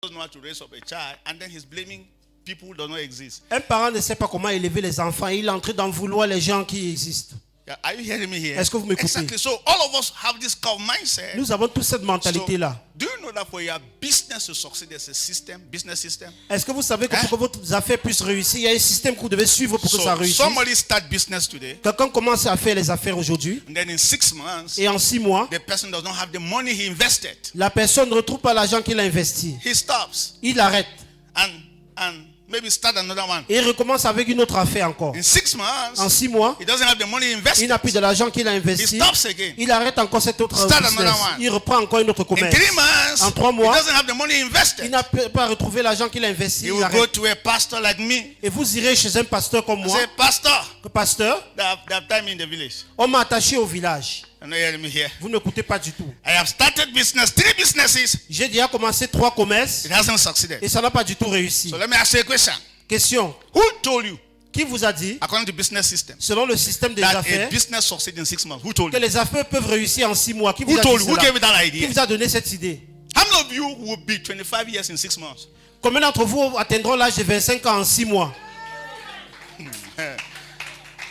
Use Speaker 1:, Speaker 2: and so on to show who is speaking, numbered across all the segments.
Speaker 1: doesn't know how to raise up a child, and then he's blaming people who do not exist.
Speaker 2: Un parent ne sait pas comment élever les enfants. Il est en train d'en vouloir les gens qui existent.
Speaker 1: Yeah, are you hearing me here?
Speaker 2: Est-ce que vous m'écoutez?
Speaker 1: Exactly. So all of us have this kind of mindset.
Speaker 2: Nous avons tous cette mentalité-là.
Speaker 1: Do you know that for your business to succeed, there's a system, business system?
Speaker 2: Est-ce que vous savez que pour que votre affaire puisse réussir, il y a un système que vous devez suivre pour que ça réussisse?
Speaker 1: Somebody start business today.
Speaker 2: Quelqu'un commence à faire les affaires aujourd'hui.
Speaker 1: And then in 6 months,
Speaker 2: Et en 6 mois,
Speaker 1: the person does not have the money he invested.
Speaker 2: la personne ne retrouve pas l'argent qu'il a investi.
Speaker 1: He stops
Speaker 2: Il arrête.
Speaker 1: and maybe start another one.
Speaker 2: Et il recommence avec une autre affaire encore.
Speaker 1: In 6 months,
Speaker 2: En 6 mois,
Speaker 1: he doesn't have the money he
Speaker 2: il
Speaker 1: invested.
Speaker 2: n'a plus de l'argent qu'il a
Speaker 1: He
Speaker 2: investi.
Speaker 1: stops again.
Speaker 2: Il arrête encore cet autre
Speaker 1: Start
Speaker 2: business.
Speaker 1: another one.
Speaker 2: Il reprend encore une autre
Speaker 1: In
Speaker 2: commerce.
Speaker 1: 3 months,
Speaker 2: En 3
Speaker 1: he
Speaker 2: mois,
Speaker 1: doesn't have the money he
Speaker 2: il
Speaker 1: invested.
Speaker 2: n'a pas retrouvé l'argent qu'il a investi.
Speaker 1: He
Speaker 2: Il
Speaker 1: will
Speaker 2: arrête.
Speaker 1: go to a pastor like me.
Speaker 2: Et vous irez chez un pasteur comme moi.
Speaker 1: Say, Pastor,
Speaker 2: Pasteur,
Speaker 1: they have time in the village.
Speaker 2: on m'a attaché au village.
Speaker 1: You're not hearing me here.
Speaker 2: Vous ne m'écoutez pas du tout.
Speaker 1: I have started business, 3 businesses.
Speaker 2: J'ai déjà commencé 3 commerces
Speaker 1: It hasn't succeeded.
Speaker 2: et ça n'a pas du tout réussi.
Speaker 1: So let me ask you a question.
Speaker 2: Question.
Speaker 1: Who told you,
Speaker 2: Qui vous a dit,
Speaker 1: according to business system,
Speaker 2: selon le système des
Speaker 1: that a
Speaker 2: affaires,
Speaker 1: business succeeds in 6 months? Who told
Speaker 2: que
Speaker 1: you?
Speaker 2: les affaires peuvent réussir en 6 mois? Qui vous
Speaker 1: Who
Speaker 2: a
Speaker 1: told
Speaker 2: dit
Speaker 1: you? Who
Speaker 2: cela?
Speaker 1: gave you that
Speaker 2: Qui
Speaker 1: idea?
Speaker 2: vous a donné cette idée?
Speaker 1: How many of you will be 25 years in 6 months?
Speaker 2: Combien d'entre vous atteindront l'âge de 25 ans en 6 mois?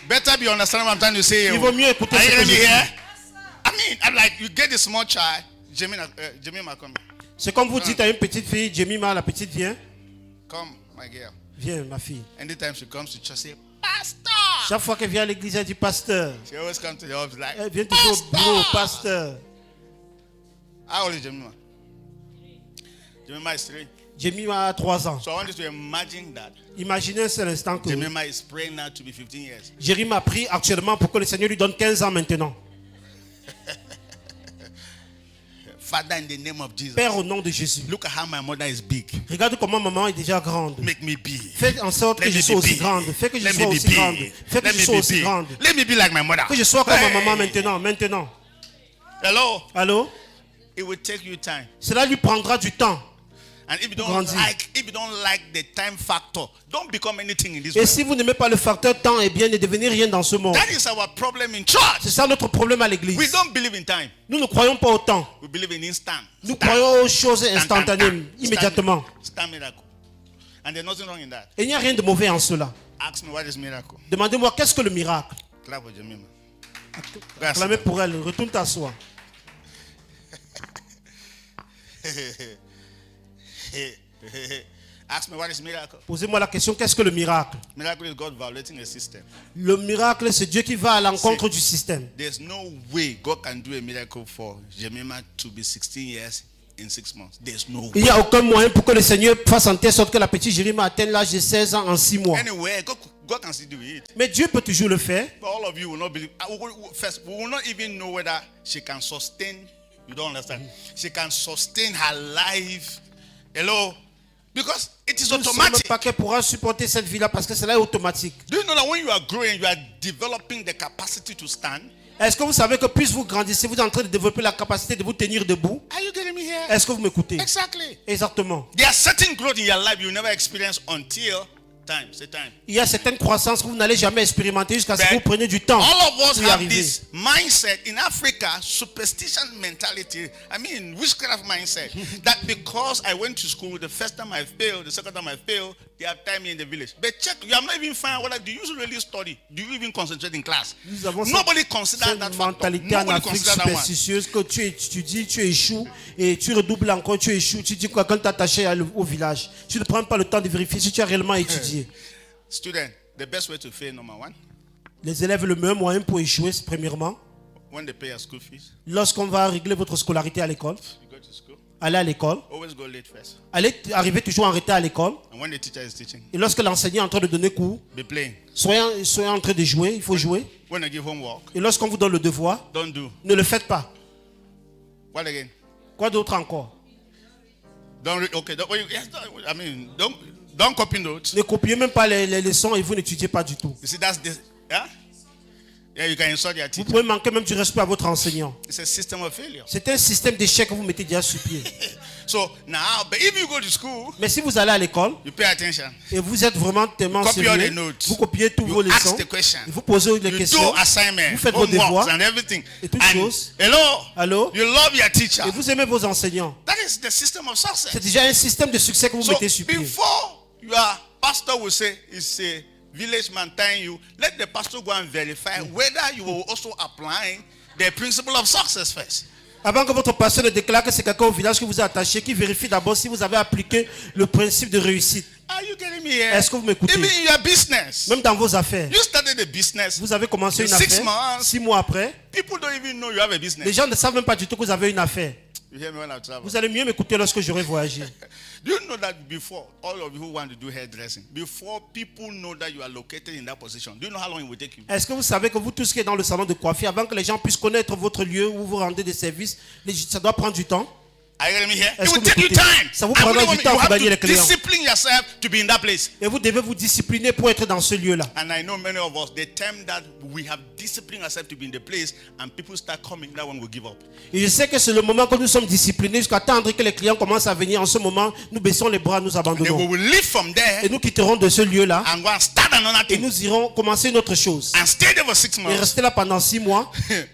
Speaker 1: Better be understanding what I'm trying to say.
Speaker 2: Il vaut mieux écouter
Speaker 1: Are
Speaker 2: ce
Speaker 1: you
Speaker 2: que
Speaker 1: hearing
Speaker 2: je
Speaker 1: me
Speaker 2: dis.
Speaker 1: here? I mean, I'm like, you get a small child, Jemima, come.
Speaker 2: C'est comme vous dites à une petite fille, Jemima, la petite, viens.
Speaker 1: Come, my girl.
Speaker 2: Viens, ma fille.
Speaker 1: Anytime she comes to church, say, Pastor.
Speaker 2: Chaque fois qu'elle vient à l'église, elle dit pasteur.
Speaker 1: She always comes to the office like,
Speaker 2: Elle vient toujours au bureau, pasteur.
Speaker 1: How old is Jemima? Jemima is 3.
Speaker 2: Jemima a 3 ans.
Speaker 1: So I want you to imagine that.
Speaker 2: Imaginez un seul instant que
Speaker 1: Jemima is praying now to be 15 years.
Speaker 2: Jemima prie actuellement pour que le Seigneur lui donne 15 ans maintenant.
Speaker 1: Father, in the name of Jesus,
Speaker 2: Père, au nom de Jésus.
Speaker 1: look at how my mother is big.
Speaker 2: Regarde comment maman est déjà grande.
Speaker 1: Make me big.
Speaker 2: Fais en sorte que
Speaker 1: Let
Speaker 2: je
Speaker 1: me
Speaker 2: sois
Speaker 1: be
Speaker 2: aussi
Speaker 1: big.
Speaker 2: grande. Fais que je
Speaker 1: Let me
Speaker 2: sois
Speaker 1: be
Speaker 2: aussi grande.
Speaker 1: big.
Speaker 2: Fais que
Speaker 1: Let
Speaker 2: je
Speaker 1: me
Speaker 2: sois
Speaker 1: be
Speaker 2: aussi
Speaker 1: big.
Speaker 2: grande.
Speaker 1: Let me be like my mother.
Speaker 2: Que je sois comme ma
Speaker 1: Hey.
Speaker 2: maman maintenant. Maintenant.
Speaker 1: Hello.
Speaker 2: Allô?
Speaker 1: It will take you time.
Speaker 2: Cela lui prendra du temps.
Speaker 1: And if you don't
Speaker 2: Grandir.
Speaker 1: like the time factor, don't become anything in this
Speaker 2: Et
Speaker 1: world.
Speaker 2: si vous n'aimez pas le facteur temps, eh bien, ne devenez rien dans ce monde.
Speaker 1: That is our problem in church.
Speaker 2: C'est ça notre problème à
Speaker 1: We
Speaker 2: l'église.
Speaker 1: don't believe in time.
Speaker 2: Nous ne croyons pas au temps.
Speaker 1: We believe in instant.
Speaker 2: Nous croyons aux choses instantanées, immédiatement.
Speaker 1: Instant miracle. And there's nothing wrong in that.
Speaker 2: Et il n'y a rien de mauvais en cela.
Speaker 1: Ask me what is miracle.
Speaker 2: Demandez-moi qu'est-ce que le miracle.
Speaker 1: Clap for Jemima.
Speaker 2: Acclamez pour elle. Retourne t'asseoir.
Speaker 1: Ask me what is miracle.
Speaker 2: Posez-moi la question, qu'est-ce que le miracle?
Speaker 1: Miracle is God violating a system.
Speaker 2: Le miracle, c'est Dieu qui va à l'encontre du système.
Speaker 1: There's no way God can do a miracle for Jemima to be 16 years in 6 months. There's no way.
Speaker 2: Il n'y a aucun moyen pour que le Seigneur fasse en telle sorte que la petite Jérima atteigne l'âge de 16 ans en 6 mois.
Speaker 1: Anyway, God can still do it.
Speaker 2: Mais Dieu peut toujours le faire.
Speaker 1: But all of you will not believe. First, we will not even know whether she can sustain. You don't understand. She can sustain her life. Hello? Because it is
Speaker 2: Nous ne savons
Speaker 1: automatic.
Speaker 2: pas qu'elle pourra supporter cette vie-là parce que cela est automatique.
Speaker 1: Do you know that when you are growing, you are developing the capacity to stand?
Speaker 2: Est-ce que vous savez que plus vous grandissez, vous êtes en train de développer la capacité de vous tenir debout?
Speaker 1: Are you getting me here?
Speaker 2: Est-ce que vous m'écoutez?
Speaker 1: Exactly.
Speaker 2: Exactement.
Speaker 1: There are certain growth in your life you never experience until time. Say time.
Speaker 2: Il y a certaines croissances que vous n'allez jamais expérimenter jusqu'à ce que vous
Speaker 1: But
Speaker 2: preniez du temps
Speaker 1: all of us
Speaker 2: pour y
Speaker 1: have
Speaker 2: arriver.
Speaker 1: this mindset in Africa, superstition mentality. I mean, witchcraft mindset. That because I went to school, the first time I failed, the second time I failed, they have time in the village. But check, you have not even found whether do you really study? Do you even concentrate in class?
Speaker 2: Nous avons
Speaker 1: Nobody considers
Speaker 2: cette
Speaker 1: that factor.
Speaker 2: mentalité en
Speaker 1: Nobody
Speaker 2: Afrique
Speaker 1: considers that one.
Speaker 2: superstitieuse que tu étudies, tu échoues et tu redoubles encore, tu échoues. Tu dis que quelqu'un t'a attaché au village. Tu ne prends pas le temps de vérifier si tu as réellement étudié.
Speaker 1: Student, the best way to fail, number one,
Speaker 2: Les élèves, le meilleur moyen pour échouer, c'est premièrement,
Speaker 1: when they pay your school fees,
Speaker 2: lorsqu'on va régler votre scolarité à l'école,
Speaker 1: you go to school,
Speaker 2: allez à l'école,
Speaker 1: always go late first.
Speaker 2: allez arriver toujours en retard à l'école.
Speaker 1: And when the teacher is teaching,
Speaker 2: Et lorsque l'enseignant est en train de donner cours,
Speaker 1: be playing.
Speaker 2: soyez en train de jouer, il faut jouer.
Speaker 1: When they give homework,
Speaker 2: Et lorsqu'on vous donne le devoir,
Speaker 1: don't do.
Speaker 2: ne le faites pas.
Speaker 1: What again?
Speaker 2: Quoi d'autre encore?
Speaker 1: Don't read. Okay. I mean, don't copy notes.
Speaker 2: Ne copiez même pas les leçons et vous n'étudiez pas du tout.
Speaker 1: You see, that's this. Yeah. Yeah, you can insult your
Speaker 2: Vous
Speaker 1: teacher.
Speaker 2: pouvez manquer même du respect à votre enseignant.
Speaker 1: It's a system of failure.
Speaker 2: C'est un système d'échec que vous mettez déjà sur pied.
Speaker 1: So now, but if you go to school,
Speaker 2: Mais si vous allez à l'école
Speaker 1: you pay attention.
Speaker 2: et vous êtes vraiment tellement
Speaker 1: Copy all the
Speaker 2: sérieux,
Speaker 1: notes.
Speaker 2: vous copiez tous vos
Speaker 1: You ask
Speaker 2: leçons,
Speaker 1: the question.
Speaker 2: vous posez les
Speaker 1: You
Speaker 2: questions,
Speaker 1: do assignments,
Speaker 2: vous faites vos
Speaker 1: homeworks,
Speaker 2: devoirs
Speaker 1: and everything.
Speaker 2: et toutes
Speaker 1: And
Speaker 2: choses.
Speaker 1: hello,
Speaker 2: Allô?
Speaker 1: you love your teacher.
Speaker 2: Et vous aimez vos enseignants.
Speaker 1: That is the system of
Speaker 2: C'est
Speaker 1: success.
Speaker 2: déjà un système de succès que vous
Speaker 1: So
Speaker 2: mettez sur pied.
Speaker 1: before your pastor will say it's a village man telling you, let the pastor go and verify whether you will also applying the principle of success first.
Speaker 2: Avant que votre pasteur ne déclare que c'est quelqu'un au village qui vous a attaché, qui vérifie d'abord si vous avez appliqué le principe de réussite.
Speaker 1: Are you getting me here?
Speaker 2: Est-ce que vous m'écoutez?
Speaker 1: Even in your business,
Speaker 2: Même dans vos affaires.
Speaker 1: you started a business.
Speaker 2: Vous avez commencé une
Speaker 1: 6
Speaker 2: affaire.
Speaker 1: months.
Speaker 2: 6 mois après,
Speaker 1: People don't even know you have a
Speaker 2: les
Speaker 1: business.
Speaker 2: gens ne savent même pas du tout que vous avez une affaire.
Speaker 1: You hear me when I travel?
Speaker 2: Vous allez mieux m'écouter lorsque j'aurai voyagé.
Speaker 1: Do you know that before, all of you who want to do hairdressing, before people know that you are located in that position, do you know how long it will take you?
Speaker 2: Est-ce que vous savez que vous tous qui êtes dans le salon de coiffure, avant que les gens puissent connaître votre lieu où vous rendez des services, ça doit prendre du temps?
Speaker 1: Are you getting me here? It
Speaker 2: Est-ce
Speaker 1: will
Speaker 2: que
Speaker 1: take
Speaker 2: vous
Speaker 1: you
Speaker 2: écoutez?
Speaker 1: time.
Speaker 2: Ça vous
Speaker 1: I
Speaker 2: prendra
Speaker 1: wouldn't
Speaker 2: du temps
Speaker 1: want-
Speaker 2: pour
Speaker 1: you
Speaker 2: gagner les
Speaker 1: have to
Speaker 2: clients.
Speaker 1: discipline yourself to be in that place.
Speaker 2: Et vous devez vous discipliner pour être dans ce lieu-là.
Speaker 1: And I know many of us, the time that we have disciplined ourselves to be in the place and people start coming, that one will give up.
Speaker 2: Et je sais que c'est le moment que nous sommes disciplinés jusqu'à attendre que les clients commencent à venir. En ce moment, nous baissons les bras, nous
Speaker 1: And then we
Speaker 2: abandonnons.
Speaker 1: will leave from there
Speaker 2: Et nous quitterons de ce lieu-là
Speaker 1: and go and start another
Speaker 2: et
Speaker 1: thing
Speaker 2: nous irons commencer une autre chose.
Speaker 1: and stay there for 6
Speaker 2: Et
Speaker 1: months.
Speaker 2: rester là pendant 6 mois.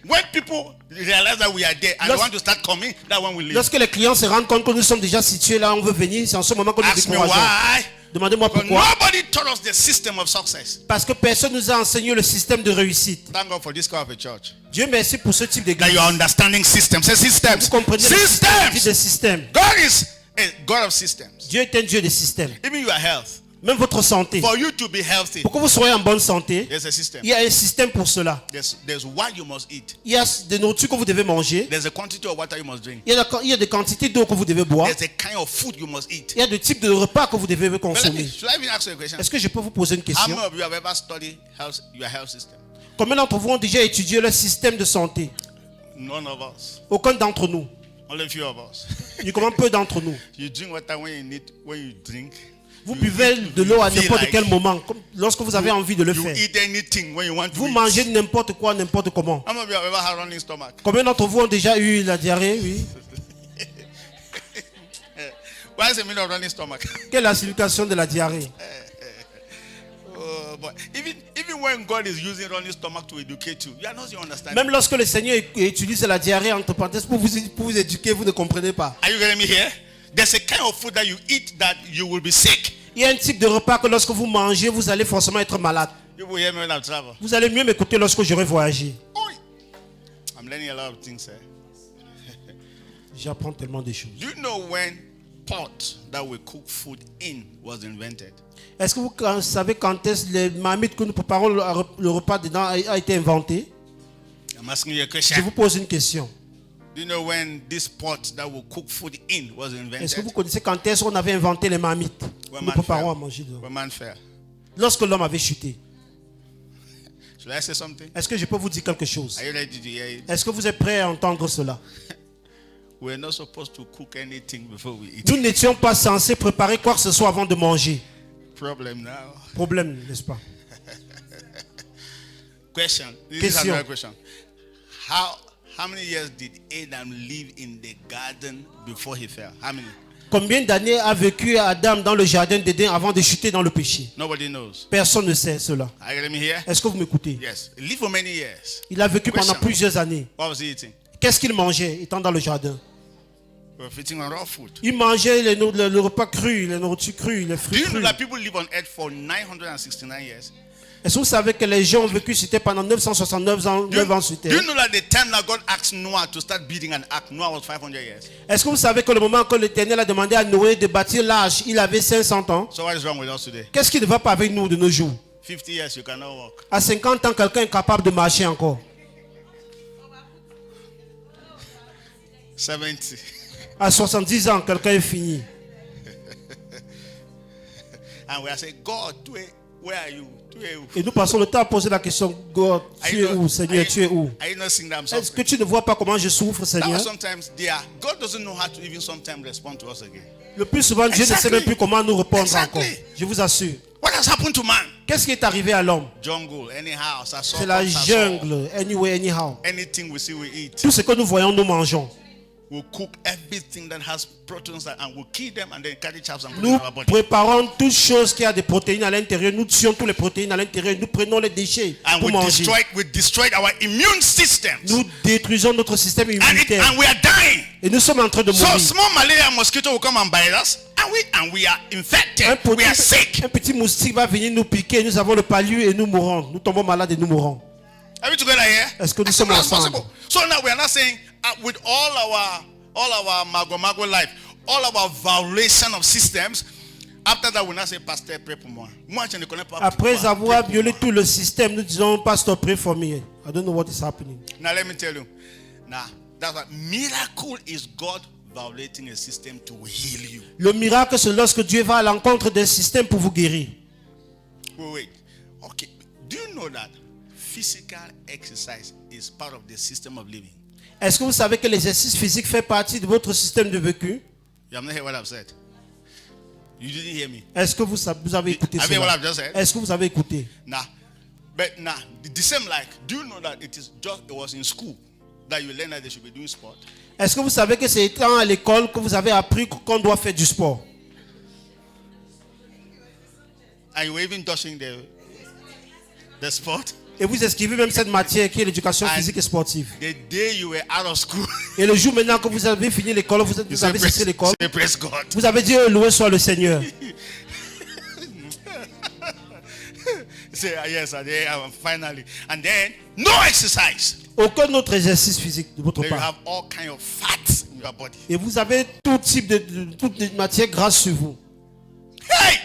Speaker 1: When people realize that we are there and they
Speaker 2: Lorsque-
Speaker 1: want to start coming, that one will leave.
Speaker 2: Lorsque les clients se rendent compte que nous sommes déjà situés là, on veut venir, c'est en ce moment que nous
Speaker 1: Ask me
Speaker 2: décourageons.
Speaker 1: why.
Speaker 2: Demandez-moi
Speaker 1: But
Speaker 2: pourquoi.
Speaker 1: nobody taught us the system of success.
Speaker 2: Parce que personne nous a enseigné le système de réussite.
Speaker 1: Thank God for this kind of a church.
Speaker 2: Dieu merci pour ce type
Speaker 1: That
Speaker 2: d'église.
Speaker 1: you are understanding systems. Say systems.
Speaker 2: Vous comprenez le système des
Speaker 1: Systems.
Speaker 2: systèmes.
Speaker 1: God is a God of systems.
Speaker 2: Dieu est un Dieu des systèmes.
Speaker 1: Even your health.
Speaker 2: Même votre santé.
Speaker 1: For you to be healthy,
Speaker 2: Pour que vous soyez en bonne santé,
Speaker 1: there's a system.
Speaker 2: il y a un système pour cela.
Speaker 1: There's what you must eat.
Speaker 2: Il y a des nourritures que vous devez manger.
Speaker 1: There's a quantity of water you must drink.
Speaker 2: Il y a des quantités d'eau que vous devez boire.
Speaker 1: There's a kind of food you must eat.
Speaker 2: Il y a des types de repas que vous devez
Speaker 1: But let me,
Speaker 2: consommer.
Speaker 1: should I even ask you a question?
Speaker 2: Est-ce que je peux vous poser une
Speaker 1: How
Speaker 2: question?
Speaker 1: many of you have ever studied your health system?
Speaker 2: Combien d'entre vous ont déjà étudié le système de santé?
Speaker 1: None of us.
Speaker 2: Aucun d'entre nous.
Speaker 1: Only a few of us.
Speaker 2: Uniquement peu d'entre nous.
Speaker 1: You drink water when you drink.
Speaker 2: Vous
Speaker 1: You
Speaker 2: buvez
Speaker 1: eat-
Speaker 2: de l'eau à
Speaker 1: you feel
Speaker 2: n'importe
Speaker 1: like
Speaker 2: quel moment, comme lorsque vous avez envie de le
Speaker 1: You
Speaker 2: faire.
Speaker 1: eat anything when you want to
Speaker 2: Vous
Speaker 1: eat.
Speaker 2: mangez n'importe quoi, n'importe comment.
Speaker 1: How many of you have ever had running stomach?
Speaker 2: Combien d'entre vous ont déjà eu la diarrhée? Oui.
Speaker 1: What is the meaning of running stomach?
Speaker 2: Quelle est la signification de la diarrhée?
Speaker 1: Oh, but even when God is using running stomach to educate you, you are not understanding.
Speaker 2: Même lorsque le Seigneur utilise la diarrhée entre parenthèses pour vous éduquer, vous ne comprenez pas.
Speaker 1: Are you getting me here? There's a kind of food that you eat that you will be sick.
Speaker 2: Il y a un type de repas que lorsque vous mangez, vous allez forcément être malade.
Speaker 1: You will hear me when I travel.
Speaker 2: Vous allez mieux m'écouter lorsque j'aurai voyagé.
Speaker 1: Oi. I'm learning a lot of things, eh?
Speaker 2: J'apprends tellement de choses.
Speaker 1: Do you know when pot that we cook food in was invented?
Speaker 2: Est-ce que vous savez quand est-ce les marmites que nous préparons le repas dedans a été inventé?
Speaker 1: I'm asking you a
Speaker 2: Je
Speaker 1: question.
Speaker 2: vous pose une question.
Speaker 1: Do you know when this pot that we cook food in was
Speaker 2: Est-ce que vous
Speaker 1: invented?
Speaker 2: connaissez quand est-ce qu'on avait inventé les marmites?
Speaker 1: When
Speaker 2: Nous
Speaker 1: man
Speaker 2: préparons à
Speaker 1: fell.
Speaker 2: manger dedans.
Speaker 1: When man fell.
Speaker 2: Lorsque l'homme avait chuté.
Speaker 1: Should I say something?
Speaker 2: Est-ce que je peux vous dire quelque chose?
Speaker 1: Are you ready to hear it?
Speaker 2: Est-ce que vous êtes prêts à entendre cela?
Speaker 1: We're not supposed to cook anything before we eat.
Speaker 2: Nous n'étions pas censés préparer quoi que ce soit avant de manger.
Speaker 1: Problem now.
Speaker 2: Problème, n'est-ce pas?
Speaker 1: Question. This is
Speaker 2: Question.
Speaker 1: another question. How many years did Adam live in the garden before he fell? How many?
Speaker 2: Combien d'années a vécu Adam dans le jardin d'Éden avant de chuter dans le péché?
Speaker 1: Nobody knows.
Speaker 2: Personne ne sait cela.
Speaker 1: Are you getting me here?
Speaker 2: Est-ce que vous m'écoutez?
Speaker 1: Yes. He lived for many years.
Speaker 2: Il a vécu pendant
Speaker 1: Question.
Speaker 2: plusieurs années.
Speaker 1: What was he eating?
Speaker 2: Qu'est-ce qu'il mangeait étant dans le jardin?
Speaker 1: We were eating on raw food.
Speaker 2: Il mangeait le repas cru, les nourritures crues, les
Speaker 1: Do
Speaker 2: fruits
Speaker 1: you know
Speaker 2: crus.
Speaker 1: that people live on earth for 969 years?
Speaker 2: Est-ce que vous savez que les gens ont vécu sur terre pendant 969 ans, 9 ans sur
Speaker 1: Do
Speaker 2: terre?
Speaker 1: you know that the time that God asked Noah to start building an ark, Noah was 500 years?
Speaker 2: Est-ce que vous savez que le moment que l'Éternel a demandé à Noé de bâtir l'arche, il avait 500 ans?
Speaker 1: So what is wrong with us today?
Speaker 2: Qu'est-ce qui ne va pas avec nous de nos jours?
Speaker 1: 50 years you cannot walk.
Speaker 2: À 50 ans, quelqu'un est capable de marcher encore.
Speaker 1: 70.
Speaker 2: À 70 ans, quelqu'un est fini.
Speaker 1: And we are saying, God, where are you?
Speaker 2: Et nous passons le temps à poser la question, God, tu es où, Seigneur, tu es où?
Speaker 1: Are you not seeing that I'm
Speaker 2: Est-ce que
Speaker 1: suffering?
Speaker 2: tu ne vois pas comment je souffre,
Speaker 1: That
Speaker 2: Seigneur?
Speaker 1: was sometimes there. God doesn't know how to even sometimes respond to us again.
Speaker 2: Le plus souvent, Dieu ne sait
Speaker 1: Exactly.
Speaker 2: même plus comment nous répondre
Speaker 1: Exactly.
Speaker 2: encore. Je vous assure.
Speaker 1: What has happened to man?
Speaker 2: Qu'est-ce qui est arrivé à l'homme?
Speaker 1: Jungle, anyhow,
Speaker 2: C'est la jungle, anyway, anyhow.
Speaker 1: anything we see, we eat.
Speaker 2: Tout ce que nous voyons, nous mangeons.
Speaker 1: we'll cook everything that has proteins and we'll kill them and then carry chaps and put it
Speaker 2: Nous
Speaker 1: in our body.
Speaker 2: préparons toute chose qui a des protéines à l'intérieur. Nous tuons toutes les protéines à l'intérieur. Nous prenons les déchets
Speaker 1: And
Speaker 2: pour manger.
Speaker 1: we destroyed our immune systems.
Speaker 2: Nous détruisons notre système immunitaire.
Speaker 1: And we are dying.
Speaker 2: Et nous sommes en train de
Speaker 1: So
Speaker 2: mourir.
Speaker 1: small malaria mosquito will come and bite us, and we are infected. We are sick.
Speaker 2: Un petit moustique va venir nous piquer. Nous avons le palu et nous mourons. Nous tombons malades et nous mourrons.
Speaker 1: Are we together here?
Speaker 2: Est-ce que nous
Speaker 1: As
Speaker 2: sommes
Speaker 1: soon as
Speaker 2: ensemble?
Speaker 1: possible. So now we are not saying with all our mago life, all our violation of systems. After that, we not say, Pastor, pray for moi.
Speaker 2: Après avoir violé tout le système, nous disons, Pasteur, pray for me. I don't know what is happening.
Speaker 1: Now let me tell you. Now that's what miracle is. God violating a system to heal you.
Speaker 2: Le miracle, c'est lorsque Dieu va à l'encontre d'un système pour vous guérir.
Speaker 1: Wait. Okay. Do you know that physical exercise is part of the system of living?
Speaker 2: Est-ce que vous savez que l'exercice physique fait partie de votre système de vécu?
Speaker 1: You have not heard what I've said. You didn't hear me.
Speaker 2: Est-ce que vous avez écouté
Speaker 1: Have you heard what
Speaker 2: cela?
Speaker 1: I've just said?
Speaker 2: Est-ce que vous avez écouté?
Speaker 1: Now, the same like. Do you know that it was in school that you learn that they should be doing sport?
Speaker 2: Est-ce que vous savez que c'est étant à l'école que vous avez appris qu'on doit faire du sport?
Speaker 1: And you were even touching the sport.
Speaker 2: Et vous esquivez même cette matière qui est l'éducation
Speaker 1: And
Speaker 2: physique et sportive.
Speaker 1: The day you were out of school,
Speaker 2: Et le jour maintenant que vous avez fini l'école, vous
Speaker 1: you
Speaker 2: avez cessé l'école,
Speaker 1: say praise God.
Speaker 2: vous avez dit loué soit le Seigneur.
Speaker 1: Say yes, finally. And then no exercise.
Speaker 2: Aucun autre exercice physique de votre
Speaker 1: Then you
Speaker 2: part.
Speaker 1: have all kind of fats in your body.
Speaker 2: Et vous avez tout type de matière grasse sur vous.
Speaker 1: Hey,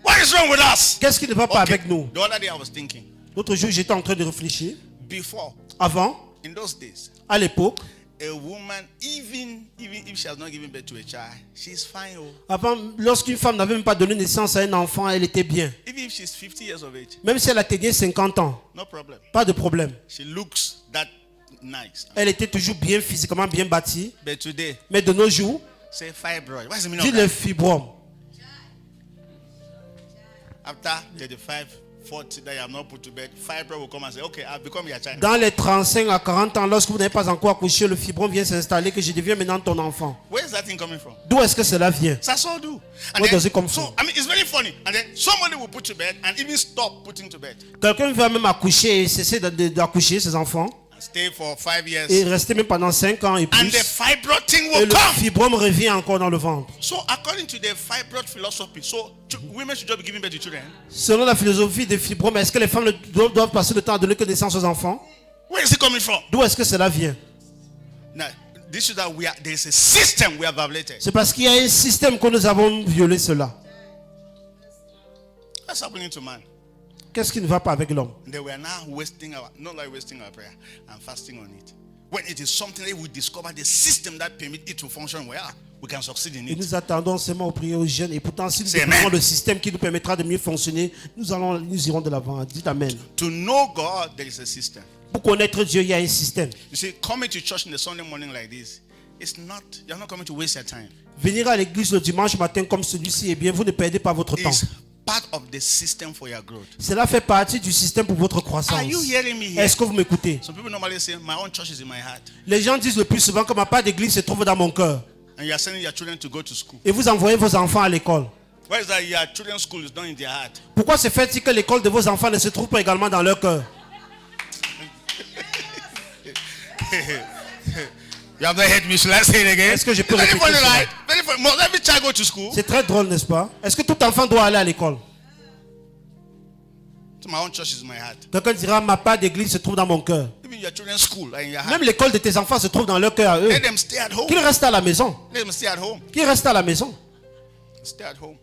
Speaker 1: what is wrong with us?
Speaker 2: Qu'est-ce qui ne va pas
Speaker 1: Okay,
Speaker 2: avec nous?
Speaker 1: the other day I was thinking.
Speaker 2: L'autre jour, j'étais en train de réfléchir.
Speaker 1: Before,
Speaker 2: Avant,
Speaker 1: in those days,
Speaker 2: à l'époque,
Speaker 1: a woman, even if she has not given birth to a child, she's fine. Oh.
Speaker 2: avant, lorsqu'une femme n'avait même pas donné naissance à un enfant, elle était bien.
Speaker 1: Even if she's 50 years of age,
Speaker 2: Même si elle atteignait 50 ans,
Speaker 1: no problem.
Speaker 2: pas de problème.
Speaker 1: She looks that nice.
Speaker 2: Elle était toujours bien physiquement, bien bâtie.
Speaker 1: But today,
Speaker 2: Mais de nos jours,
Speaker 1: say fibroid. What's the meaning
Speaker 2: dit
Speaker 1: of
Speaker 2: le
Speaker 1: that?
Speaker 2: fibrome.
Speaker 1: After 35, 40 that you have not put to bed, fibroid will come and say, okay, I've become your child.
Speaker 2: Dans les 35 à 40 ans, lorsque vous n'avez pas encore accouché, le fibrome vient s'installer que je deviens maintenant ton enfant.
Speaker 1: Where is that thing coming from?
Speaker 2: D'où est-ce que cela vient?
Speaker 1: That's all do. And
Speaker 2: Where
Speaker 1: then,
Speaker 2: does it come
Speaker 1: so,
Speaker 2: from?
Speaker 1: I mean, it's very funny. And then somebody will put to bed and even stop putting to bed.
Speaker 2: Quelqu'un va même accoucher et cesser d'accoucher ses enfants
Speaker 1: And stay for 5 years.
Speaker 2: et rester même pendant 5 ans et
Speaker 1: And
Speaker 2: plus.
Speaker 1: the fibroid thing
Speaker 2: Et
Speaker 1: will
Speaker 2: le
Speaker 1: come.
Speaker 2: fibrome revient encore dans le ventre.
Speaker 1: So according to the fibroid philosophy, women should just be giving birth to children.
Speaker 2: Selon la philosophie des fibromes, est-ce que les femmes doivent passer le temps à donner que naissance aux enfants?
Speaker 1: Where is it coming from?
Speaker 2: D'où est-ce que cela vient?
Speaker 1: Now, this is that there is a system we have violated.
Speaker 2: C'est parce qu'il y a un système que nous avons violé cela.
Speaker 1: What's happening to man?
Speaker 2: Qu'est-ce qui ne va pas avec l'homme?
Speaker 1: They were now not like wasting our prayer and fasting on it. When it is something that we discover the system that permits it to function well, we can succeed in
Speaker 2: Et
Speaker 1: it.
Speaker 2: nous attendons seulement aux prières aux jeunes. Et pourtant, si nous
Speaker 1: C'est
Speaker 2: découvrons
Speaker 1: amen.
Speaker 2: le système qui nous permettra de mieux fonctionner, nous irons de l'avant. Dites Amen.
Speaker 1: To know God, there is a system.
Speaker 2: Pour connaître Dieu, il y a un système.
Speaker 1: You see, coming to church on the Sunday morning like this, you're not coming to waste your time.
Speaker 2: Venir à l'église le dimanche matin comme celui-ci, eh bien, vous ne perdez pas votre temps.
Speaker 1: It's part of the system for your growth.
Speaker 2: Cela fait partie du système pour votre croissance.
Speaker 1: Are you hearing me here?
Speaker 2: Est-ce que vous m'écoutez?
Speaker 1: Some people normally say, my own church is in my heart.
Speaker 2: Les gens disent le plus souvent que ma part d'église se trouve dans mon cœur.
Speaker 1: And you are sending your children to go to school.
Speaker 2: Et vous envoyez vos enfants à l'école.
Speaker 1: Why is that your children's school is not in their heart?
Speaker 2: Pourquoi se fait-il que l'école de vos enfants ne se trouve pas également dans leur cœur?
Speaker 1: You have not heard me. Should I say it again?
Speaker 2: Est-ce que je peux
Speaker 1: Very
Speaker 2: répéter
Speaker 1: funny,
Speaker 2: cela?
Speaker 1: right? Very funny. Must every child go to school?
Speaker 2: C'est très drôle, n'est-ce pas? Est-ce que tout enfant doit aller à l'école?
Speaker 1: So my own church is my heart.
Speaker 2: Quelqu'un dira, ma part d'église se trouve dans mon cœur.
Speaker 1: Even your children's school are in your heart.
Speaker 2: Même l'école de tes enfants se trouve dans leur cœur à eux.
Speaker 1: Let them stay at home.
Speaker 2: Qu'ils restent à la maison.
Speaker 1: Let them stay at home.
Speaker 2: Qu'ils restent à la maison.
Speaker 1: Stay at home.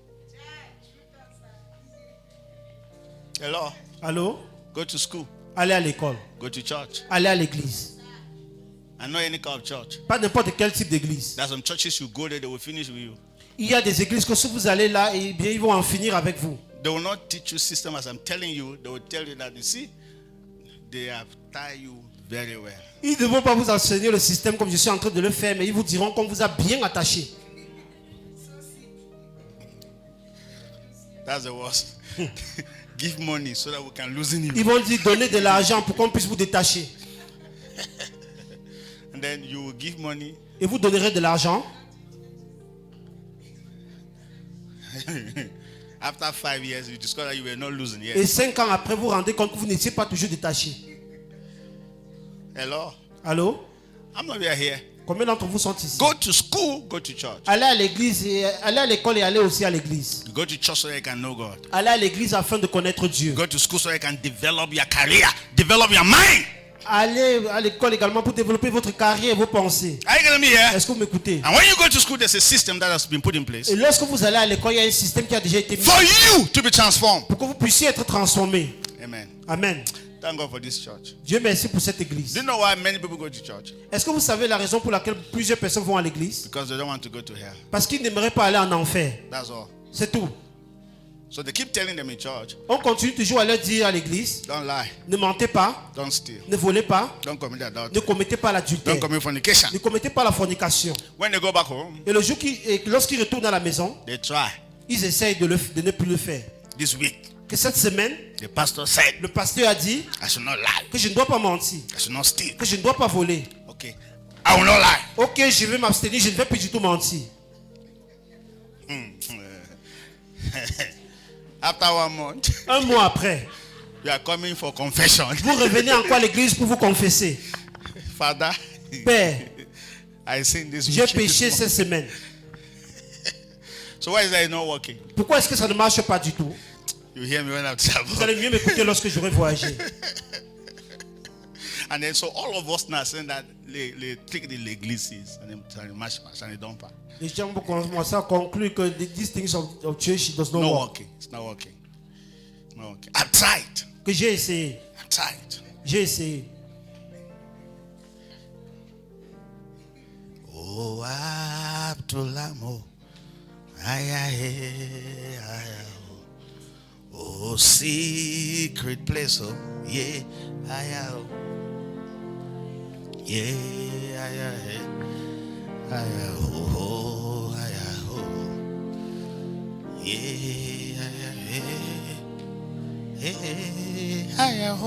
Speaker 1: Hello.
Speaker 2: Allô?
Speaker 1: Go to school.
Speaker 2: Allez à l'école.
Speaker 1: Go to church.
Speaker 2: Allez à l'église.
Speaker 1: And not any kind of church.
Speaker 2: Pas n'importe quel type d'église.
Speaker 1: There's some churches you go there, they will finish with you.
Speaker 2: Il y a des églises que si vous allez là, eh bien, ils vont en finir avec vous.
Speaker 1: They will not teach you system as I'm telling you. They will tell you that, you see, they have tied you very well.
Speaker 2: Ils ne vont pas vous enseigner le système comme je suis en train de le faire, mais ils vous diront qu'on vous a bien attaché.
Speaker 1: That's the worst. Give money so that we can loosen you.
Speaker 2: Ils vont dire donner de l'argent pour qu'on puisse vous détacher.
Speaker 1: And then you will give money.
Speaker 2: Et vous donnerez de l'argent.
Speaker 1: After 5 years, you discover that you were not losing.
Speaker 2: Et
Speaker 1: Yes.
Speaker 2: 5 ans après, vous vous rendez compte que vous n'étiez pas toujours détaché.
Speaker 1: Hello?
Speaker 2: Allô?
Speaker 1: How many are here?
Speaker 2: Combien d'entre vous sont ici?
Speaker 1: Go to school, go to church.
Speaker 2: Allez à l'église, allez à l'école et allez aussi à l'église.
Speaker 1: Go to church so that you can know God.
Speaker 2: Allez à l'église afin de connaître Dieu.
Speaker 1: Go to school so that you can develop your career, develop your mind.
Speaker 2: Allez à l'école également pour développer votre carrière et vos pensées.
Speaker 1: Are you getting me here?
Speaker 2: Est-ce que vous m'écoutez?
Speaker 1: And when you go to school, there's a system that has been put in place
Speaker 2: Et lorsque vous allez à l'école, il y a un système qui a déjà été mis
Speaker 1: for you to be transformed.
Speaker 2: pour que vous puissiez être transformé.
Speaker 1: Amen.
Speaker 2: Amen.
Speaker 1: Thank God for this church.
Speaker 2: Dieu merci pour cette église.
Speaker 1: Do you know why many people go to church?
Speaker 2: Est-ce que vous savez la raison pour laquelle plusieurs personnes vont à l'église?
Speaker 1: Because they don't want to go to hell.
Speaker 2: Parce qu'ils n'aimeraient pas aller en enfer.
Speaker 1: That's all.
Speaker 2: C'est tout.
Speaker 1: So they keep telling them in church,
Speaker 2: On continue toujours à leur dire à l'église,
Speaker 1: don't lie,
Speaker 2: ne mentez pas,
Speaker 1: don't steal,
Speaker 2: ne volez pas,
Speaker 1: don't commit
Speaker 2: ne
Speaker 1: adultery,
Speaker 2: commettez pas l'adultère,
Speaker 1: don't commit fornication.
Speaker 2: ne commettez pas la fornication.
Speaker 1: When they go back home,
Speaker 2: Et le jour lorsqu'ils retournent à la maison,
Speaker 1: they try.
Speaker 2: ils essayent de ne plus le faire.
Speaker 1: This week,
Speaker 2: Que cette semaine,
Speaker 1: the pastor said,
Speaker 2: le pasteur a dit
Speaker 1: I should not lie,
Speaker 2: que je ne dois pas mentir,
Speaker 1: I should not steal.
Speaker 2: que je ne dois pas voler.
Speaker 1: Okay, I will not lie.
Speaker 2: Ok, je vais m'abstenir, je ne vais plus du tout mentir.
Speaker 1: After 1 month,
Speaker 2: Un mois après,
Speaker 1: you are coming for confession.
Speaker 2: vous revenez encore à l'église pour vous confesser.
Speaker 1: Father,
Speaker 2: Père,
Speaker 1: I sinned this
Speaker 2: j'ai
Speaker 1: week.
Speaker 2: péché cette semaine.
Speaker 1: So why is that not working?
Speaker 2: Pourquoi est-ce que ça ne marche pas du tout?
Speaker 1: You hear me when I'm
Speaker 2: Vous
Speaker 1: traveling.
Speaker 2: allez mieux m'écouter lorsque j'aurai voyagé.
Speaker 1: And then so all of us now saying that they take the l'église and then mash and they don't pass.
Speaker 2: Les gens vont commencer à conclure que these things of church does not
Speaker 1: Not
Speaker 2: work.
Speaker 1: working. It's not working. It's not working. I've tried.
Speaker 2: Que j'ai essayé.
Speaker 1: I've tried.
Speaker 2: J'ai essayé.
Speaker 1: Oh, Abdulamo. Oh, secret place. Oh, yeah. Yeah. Oh, yeah.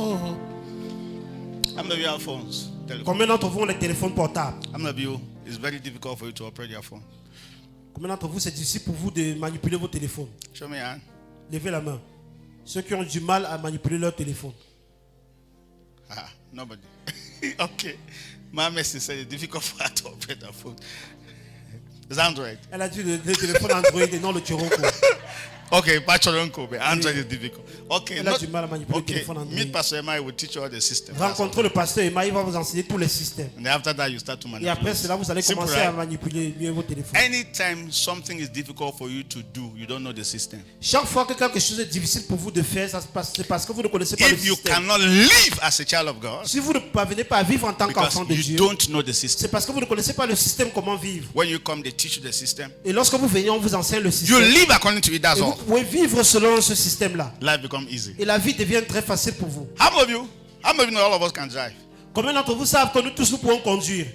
Speaker 1: How many of you have phones? Telephone.
Speaker 2: Combien d'entre vous ont les téléphones portables?
Speaker 1: How many of you, it's very difficult for you to operate your phone?
Speaker 2: Combien d'entre vous c'est difficile pour vous de manipuler vos téléphones?
Speaker 1: Show me your hand.
Speaker 2: Levez la main. Ceux qui ont du mal à manipuler leur téléphone.
Speaker 1: Ah, nobody. Okay. My message said it's difficult for her to operate her phone. It's Android.
Speaker 2: Elle a dit le téléphone Android et non le Turonco.
Speaker 1: Okay, Pastor Uncle, but Android is difficult. Okay,
Speaker 2: Elle a du mal à manipuler le
Speaker 1: okay.
Speaker 2: téléphone Android.
Speaker 1: Meet Pastor Emma, he will teach you all the system. That's all.
Speaker 2: Rencontrez le pasteur Emma, il va vous enseigner tous les systèmes.
Speaker 1: And then after that, you start to
Speaker 2: Et
Speaker 1: manipulate.
Speaker 2: après cela, vous allez
Speaker 1: Simple,
Speaker 2: commencer à
Speaker 1: right?
Speaker 2: manipuler mieux vos téléphones.
Speaker 1: Anytime something is difficult for you to do, you don't know the system.
Speaker 2: Chaque fois que quelque chose est difficile pour vous de faire, c'est parce que vous ne connaissez pas le
Speaker 1: If you
Speaker 2: système.
Speaker 1: cannot live as a child of God,
Speaker 2: Si vous ne parvenez pas à vivre en tant
Speaker 1: because
Speaker 2: qu'enfant de
Speaker 1: you
Speaker 2: Dieu,
Speaker 1: don't know the system.
Speaker 2: c'est parce que vous ne connaissez pas le système, comment vivre.
Speaker 1: When you come, they teach you the system.
Speaker 2: Et lorsque vous venez, on vous enseigne le
Speaker 1: You
Speaker 2: système.
Speaker 1: live according to it, that's
Speaker 2: Et vous
Speaker 1: all.
Speaker 2: pouvez vivre selon ce système-là.
Speaker 1: Life becomes easy.
Speaker 2: Et la vie devient très facile pour vous.
Speaker 1: How many of you know all of us can drive?
Speaker 2: Combien d'entre vous savent que nous tous nous pouvons conduire?